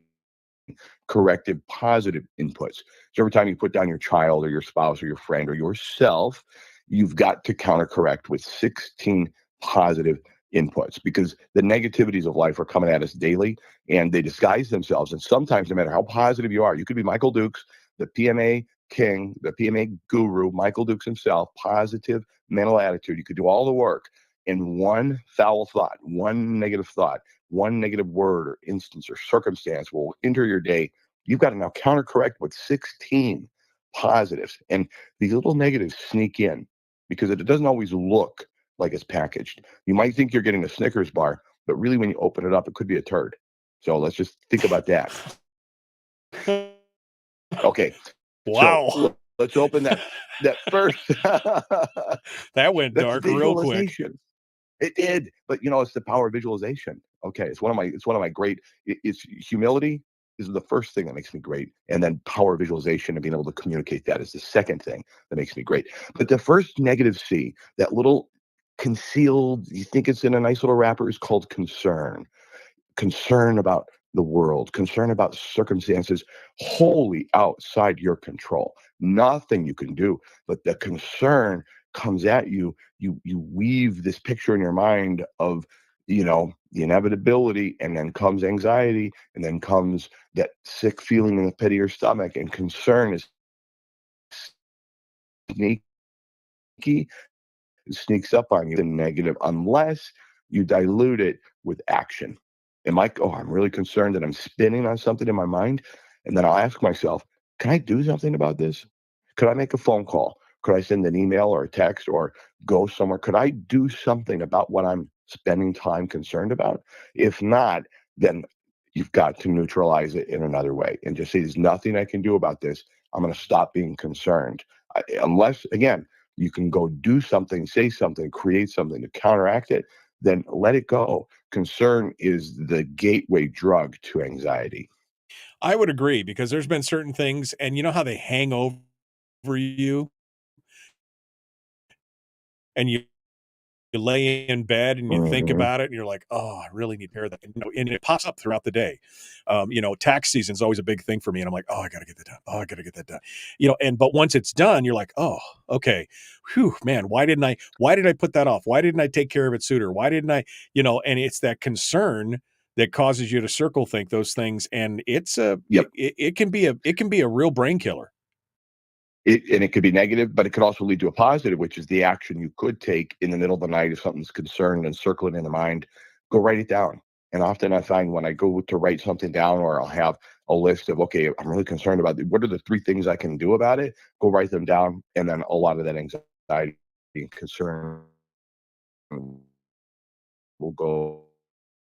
corrective positive inputs. So every time you put down your child or your spouse or your friend or yourself, you've got to counter correct with 16 positive inputs, because the negativities of life are coming at us daily, and they disguise themselves. And sometimes, no matter how positive you are, you could be Michael Dukes, the PMA king, the PMA guru, Michael Dukes himself, positive mental attitude. You could do all the work in one foul thought, one negative thought, one negative word or instance or circumstance will enter your day. You've got to now countercorrect with 16 positives. And these little negatives sneak in because it doesn't always look like it's packaged. You might think you're getting a Snickers bar, but really when you open it up, it could be a turd. So let's just think about that. Okay. Wow. So let's open that first. That went That's dark real quick. visualization. It did, but it's the power of visualization. Okay, it's one of my great. It's humility is the first thing that makes me great, and then power of visualization and being able to communicate that is the second thing that makes me great. But the first negative C, that little concealed, you think it's in a nice little wrapper, is called concern. Concern about the world, concern about circumstances wholly outside your control. Nothing you can do, but the concern comes at you. You weave this picture in your mind of the inevitability, and then comes anxiety, and then comes that sick feeling in the pit of your stomach. And concern is sneaky. It sneaks up on you, the negative, unless you dilute it with action. I'm really concerned that I'm spinning on something in my mind. And then I'll ask myself, can I do something about this? Could I make a phone call? Could I send an email or a text or go somewhere? Could I do something about what I'm spending time concerned about? If not, then you've got to neutralize it in another way and just say, there's nothing I can do about this. I'm going to stop being concerned. Unless, again, you can go do something, say something, create something to counteract it, then let it go. Concern is the gateway drug to anxiety. I would agree, because there's been certain things, and you know how they hang over you, and you lay in bed and you think about it and you're like, oh, I really need to pair that. And it pops up throughout the day. Tax season is always a big thing for me. And I'm like, oh, I got to get that done. Oh, I got to get that done. But once it's done, you're like, oh, okay. Whew, man, why did I put that off? Why didn't I take care of it sooner? Why didn't I, and it's that concern that causes you to circle think those things. And it's it can be a real brain killer. It could be negative, but it could also lead to a positive, which is the action you could take in the middle of the night if something's concerned and circle it in the mind. Go write it down. And often I find when I go to write something down, or I'll have a list of, okay, I'm really concerned about what are the 3 things I can do about it? Go write them down. And then a lot of that anxiety and concern will go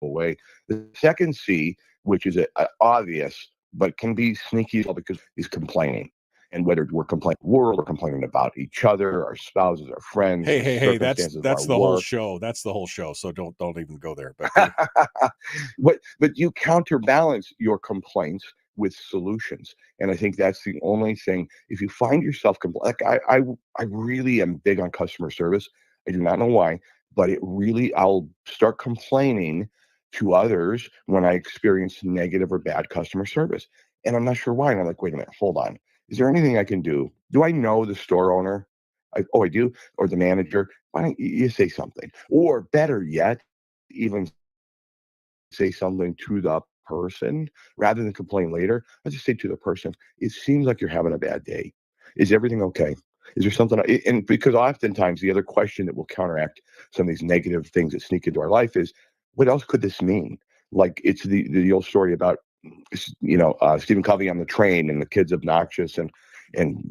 away. The second C, which is obvious, but can be sneaky because is complaining. And whether we're complaining about the world or complaining about each other, our spouses, our friends, Hey, that's the whole show. That's the whole show. So don't even go there. But but you counterbalance your complaints with solutions. And I think that's the only thing. If you find yourself I really am big on customer service. I do not know why, but I'll start complaining to others when I experience negative or bad customer service. And I'm not sure why. And I'm like, wait a minute, hold on. Is there anything I can do? Do I know the store owner? I do. Or the manager? Why don't you say something? Or better yet, even say something to the person rather than complain later. I just say to the person, it seems like you're having a bad day. Is everything okay? Is there something? And because oftentimes the other question that will counteract some of these negative things that sneak into our life is, what else could this mean? Like it's the old story about, Stephen Covey on the train and the kid's obnoxious and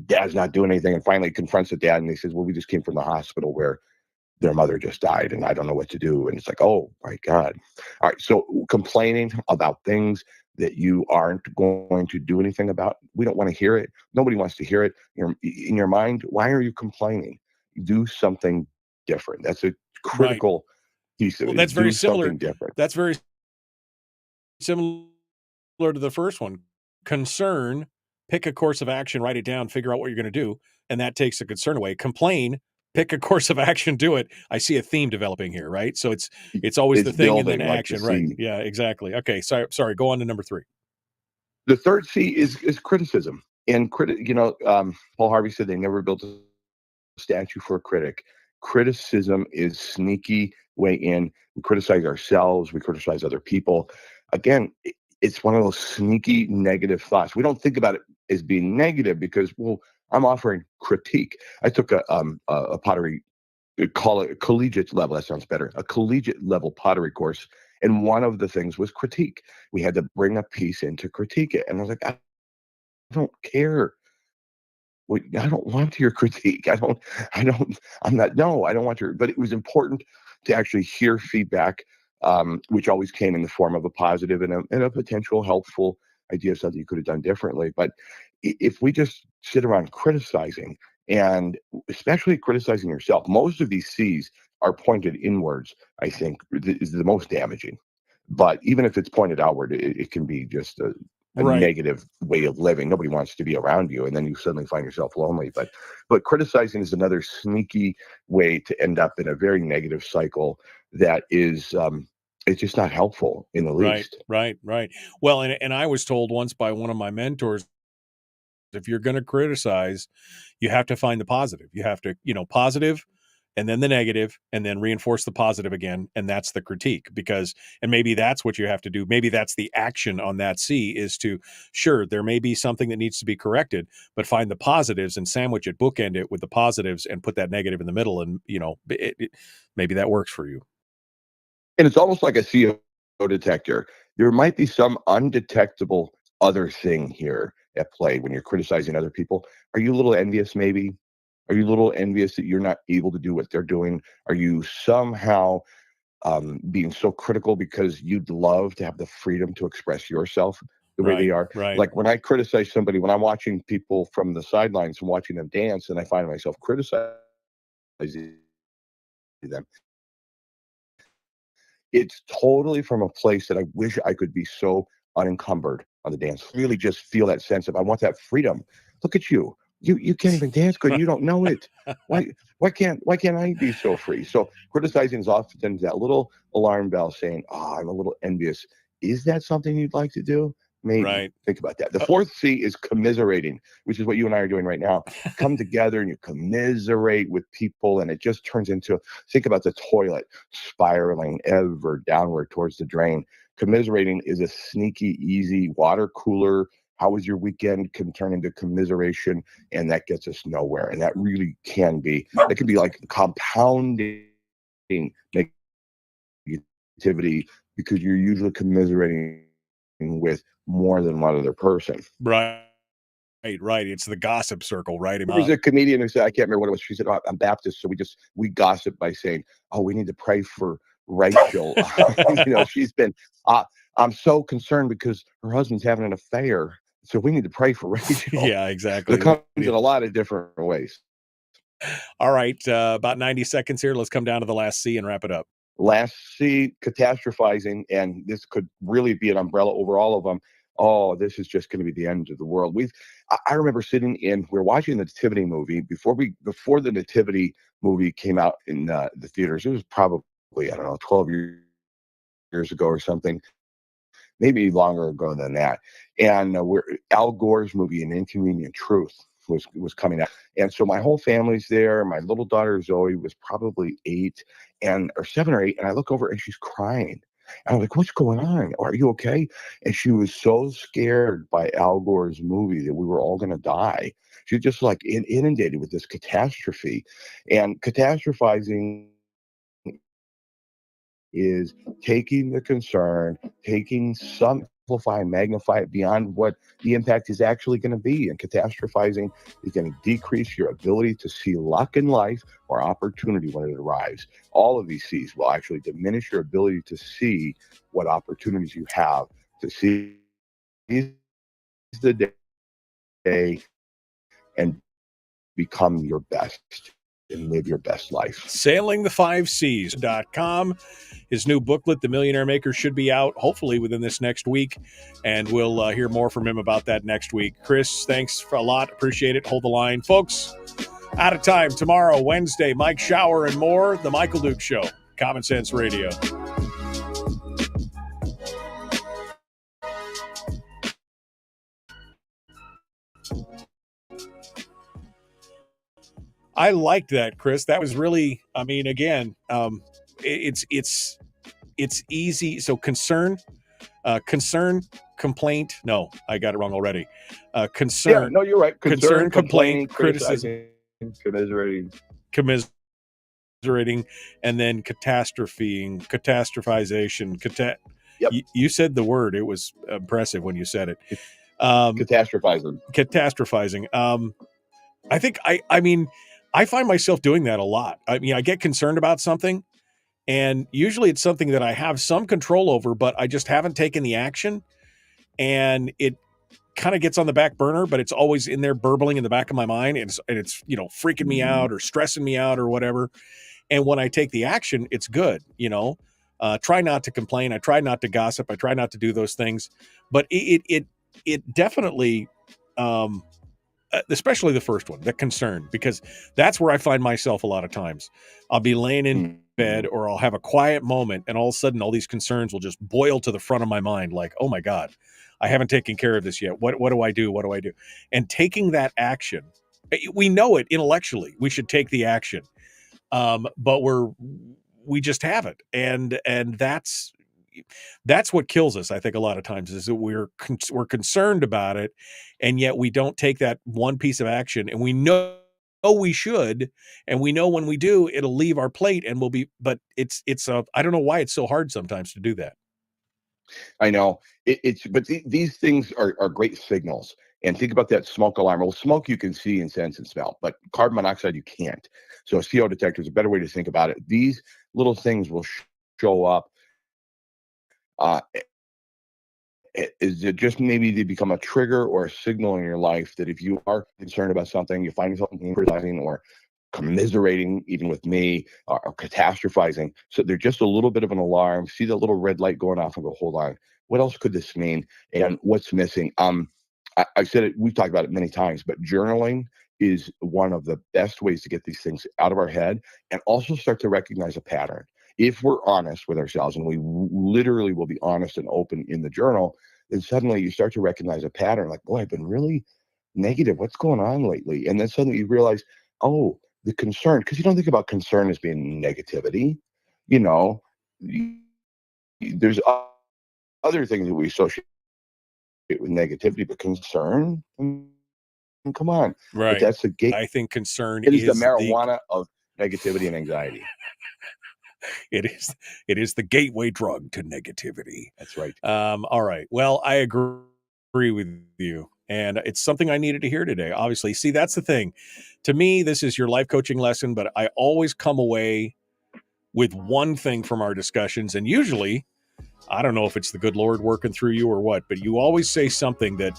dad's not doing anything, and finally confronts the dad and he says, well, we just came from the hospital where their mother just died and I don't know what to do. And it's like, oh my God. All right. So complaining about things that you aren't going to do anything about, we don't want to hear it. Nobody wants to hear it. In your mind, why are you complaining? Do something different. That's a critical piece of it. That's very similar. Different. That's very similar to the first one. Concern, pick a course of action, write it down, figure out what you're going to do, and that takes the concern away. Complain, pick a course of action, do it. I see a theme developing here, right? So it's always the thing and then action, right? Yeah, exactly. Okay, sorry. Go on to number 3. The third C is criticism. And Paul Harvey said they never built a statue for a critic. Criticism is sneaky way in. We criticize ourselves. We criticize other people. Again, it's one of those sneaky negative thoughts. We don't think about it as being negative because, well, I'm offering critique. I took a pottery, call it a collegiate level. That sounds better. A collegiate level pottery course. And one of the things was critique. We had to bring a piece in to critique it. And I was like, I don't care. I don't want your critique. I'm not, no, I don't want your, but it was important to actually hear feedback, which always came in the form of a positive and a potential helpful idea of something you could have done differently. But if we just sit around criticizing, and especially criticizing yourself, most of these C's are pointed inwards, I think is the most damaging. But even if it's pointed outward, it can be just a negative way of living. Nobody wants to be around you, and then you suddenly find yourself lonely. But criticizing is another sneaky way to end up in a very negative cycle that is it's just not helpful in the least. Right. Well, and I was told once by one of my mentors, if you're going to criticize, you have to find the positive. You have to, positive, and then the negative, and then reinforce the positive again. And that's the critique, and maybe that's what you have to do. Maybe that's the action on that C, is to, sure, there may be something that needs to be corrected, but find the positives and sandwich it, bookend it with the positives and put that negative in the middle. And, maybe that works for you. And it's almost like a CO detector. There might be some undetectable other thing here at play when you're criticizing other people. Are you a little envious, maybe? Are you a little envious that you're not able to do what they're doing? Are you somehow being so critical because you'd love to have the freedom to express yourself the way they are? Right. Like when I criticize somebody, when I'm watching people from the sidelines and watching them dance, and I find myself criticizing them, it's totally from a place that I wish I could be so unencumbered on the dance. Really just feel that sense of, I want that freedom. Look at you. You can't even dance good. You don't know it. Why can't I be so free? So criticizing is often that little alarm bell saying, "Oh, I'm a little envious." Is that something you'd like to do? Maybe. Right. Think about that. The fourth C is commiserating, which is what you and I are doing right now. Come together and you commiserate with people, and it just turns into, think about the toilet spiraling ever downward towards the drain. Commiserating is a sneaky, easy water cooler. How was your weekend? Can turn into commiseration, and that gets us nowhere. And that really can be, that can be like compounding negativity, because you're usually commiserating with more than one other person. Right. It's the gossip circle, right? There was a comedian who said, I can't remember what it was. She said, "Oh, I'm Baptist, so we gossip by saying, oh, we need to pray for Rachel." She's been, I'm so concerned because her husband's having an affair, so we need to pray for Rachel. Yeah, exactly. It comes in a lot of different ways. All right, about 90 seconds here. Let's come down to the last C and wrap it up. Last C, catastrophizing, and this could really be an umbrella over all of them. Oh, this is just going to be the end of the world. I remember we're watching the Nativity movie before the Nativity movie came out in the theaters. It was probably, 12 years ago or something, maybe longer ago than that. And Al Gore's movie, An Inconvenient Truth, was coming out. And so my whole family's there. My little daughter Zoe was probably 7 or 8, and I look over and she's crying. And I'm like, what's going on? Are you okay? And she was so scared by Al Gore's movie that we were all going to die. She was just like inundated with this catastrophe. And catastrophizing is taking the concern, magnify it beyond what the impact is actually going to be. And catastrophizing is going to decrease your ability to see luck in life or opportunity when it arrives. All of these C's will actually diminish your ability to see what opportunities you have, to see the day and become your best and live your best life. SailingThe5Cs.com. His new booklet, The Millionaire Maker, should be out hopefully within this next week, and we'll hear more from him about that next week. Chris, thanks for a lot. Appreciate it. Hold the line. Folks, out of time. Tomorrow, Wednesday, Mike Shower and more. The Michael Duke Show. Common Sense Radio. I liked that, Chris. That was really, again, it's easy. So concern, complaint. No, I got it wrong already. Concern. Yeah, no, you're right. Concern, complaint, criticism, commiserating. Commiserating, and then catastrophization. Yep. You said the word. It was impressive when you said it. Catastrophizing. I think I find myself doing that a lot. I mean, I get concerned about something, and usually it's something that I have some control over, but I just haven't taken the action, and it kind of gets on the back burner, but it's always in there burbling in the back of my mind, and it's freaking me out or stressing me out or whatever. And when I take the action, it's good. Try not to complain. I try not to gossip. I try not to do those things, but it definitely, especially the first one, the concern, because that's where I find myself a lot of times. I'll be laying in bed or I'll have a quiet moment, and all of a sudden all these concerns will just boil to the front of my mind. Like, oh my God, I haven't taken care of this yet. What do I do? What do I do? And taking that action, we know it intellectually. We should take the action. But we just haven't. And that's what kills us, I think, a lot of times, is that we're concerned about it, and yet we don't take that one piece of action, and we know we should, and we know when we do, it'll leave our plate, and but it's I don't know why it's so hard sometimes to do that. I know but these things are great signals. And think about that smoke alarm. Well, smoke you can see and sense and smell, but carbon monoxide you can't. So a CO detector is a better way to think about it. These little things will show up. Is it just maybe they become a trigger or a signal in your life that if you are concerned about something, you find yourself criticizing or commiserating, even with me, or catastrophizing. So they're just a little bit of an alarm. See the little red light going off and go, hold on, what else could this mean? And what's missing? I said it, we've talked about it many times, but journaling is one of the best ways to get these things out of our head and also start to recognize a pattern. If we're honest with ourselves, and we literally will be honest and open in the journal, then suddenly you start to recognize a pattern. Like, boy, I've been really negative. What's going on lately? And then suddenly you realize, oh, the concern, because you don't think about concern as being negativity. There's other things that we associate with negativity, but concern, come on. Right. But that's the gate. I think concern is the marijuana of negativity and anxiety. It is the gateway drug to negativity. That's right. All right. Well, I agree with you. And it's something I needed to hear today, obviously. See, that's the thing. To me, this is your life coaching lesson, but I always come away with one thing from our discussions. And usually, I don't know if it's the good Lord working through you or what, but you always say something that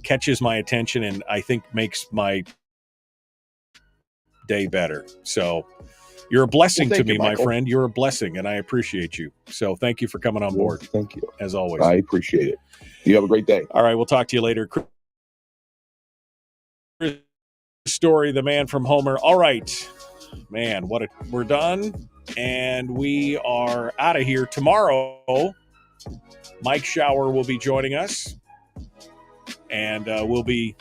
catches my attention and I think makes my day better. So you're a blessing to me, my friend. You're a blessing, and I appreciate you. So thank you for coming on board. Thank you. As always. I appreciate it. You have a great day. All right. We'll talk to you later. Story, the man from Homer. All right, man, we're done, and we are out of here. Tomorrow, Mike Shower will be joining us, and we'll be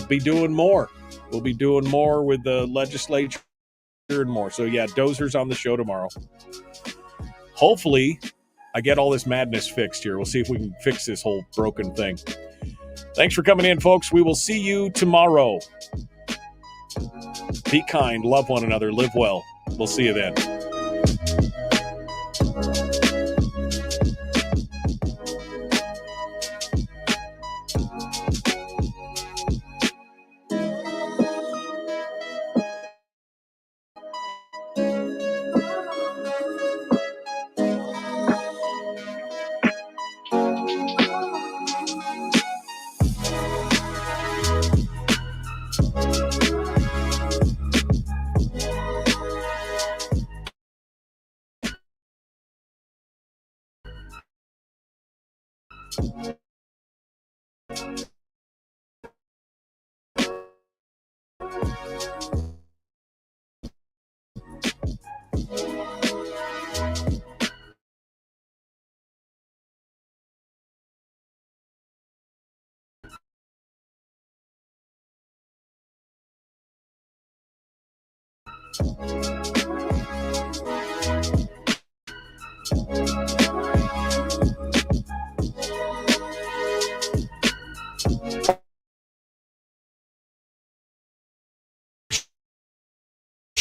doing more. We'll be doing more with the legislature and more. So yeah, Dozer's on the show tomorrow. Hopefully, I get all this madness fixed here. We'll see if we can fix this whole broken thing. Thanks for coming in, folks. We will see you tomorrow. Be kind, love one another, live well. We'll see you then.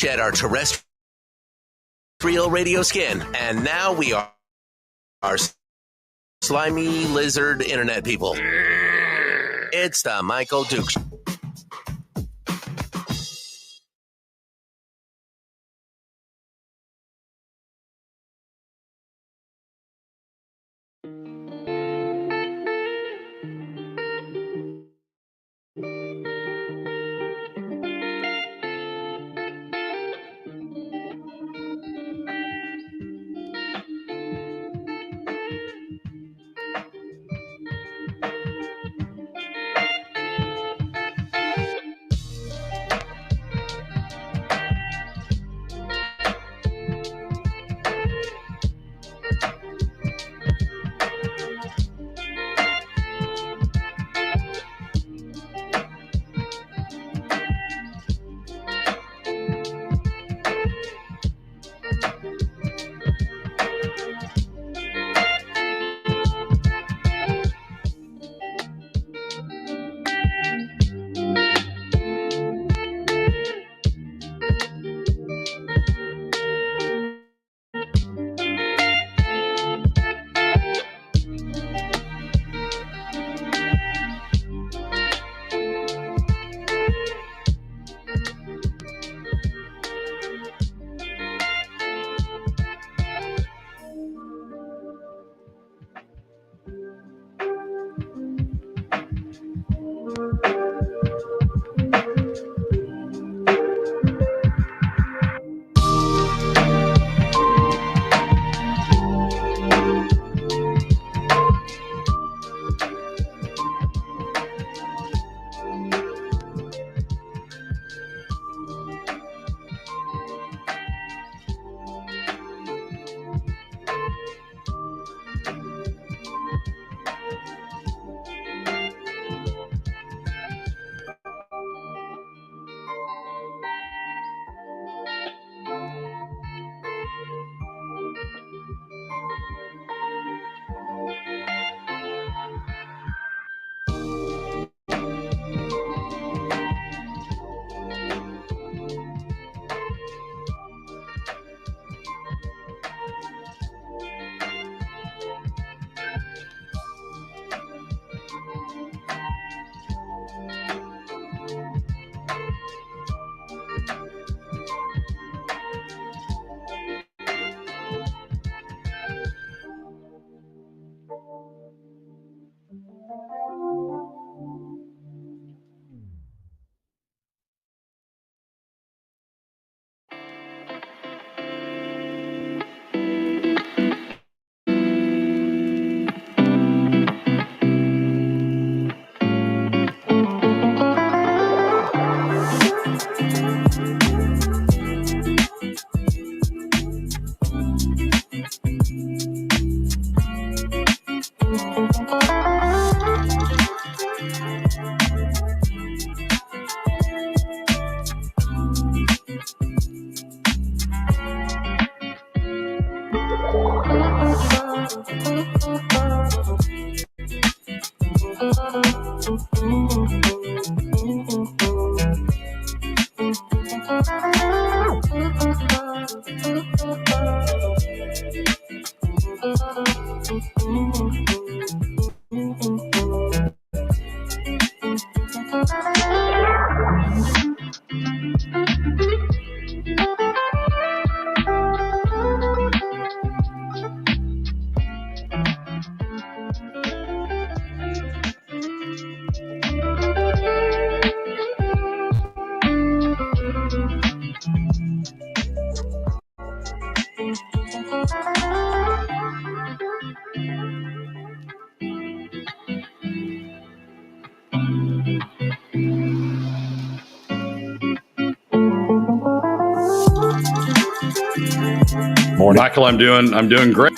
shed our terrestrial radio skin, and now we are slimy lizard internet people. It's the Michael Duke Show. Morning. Michael, I'm doing great.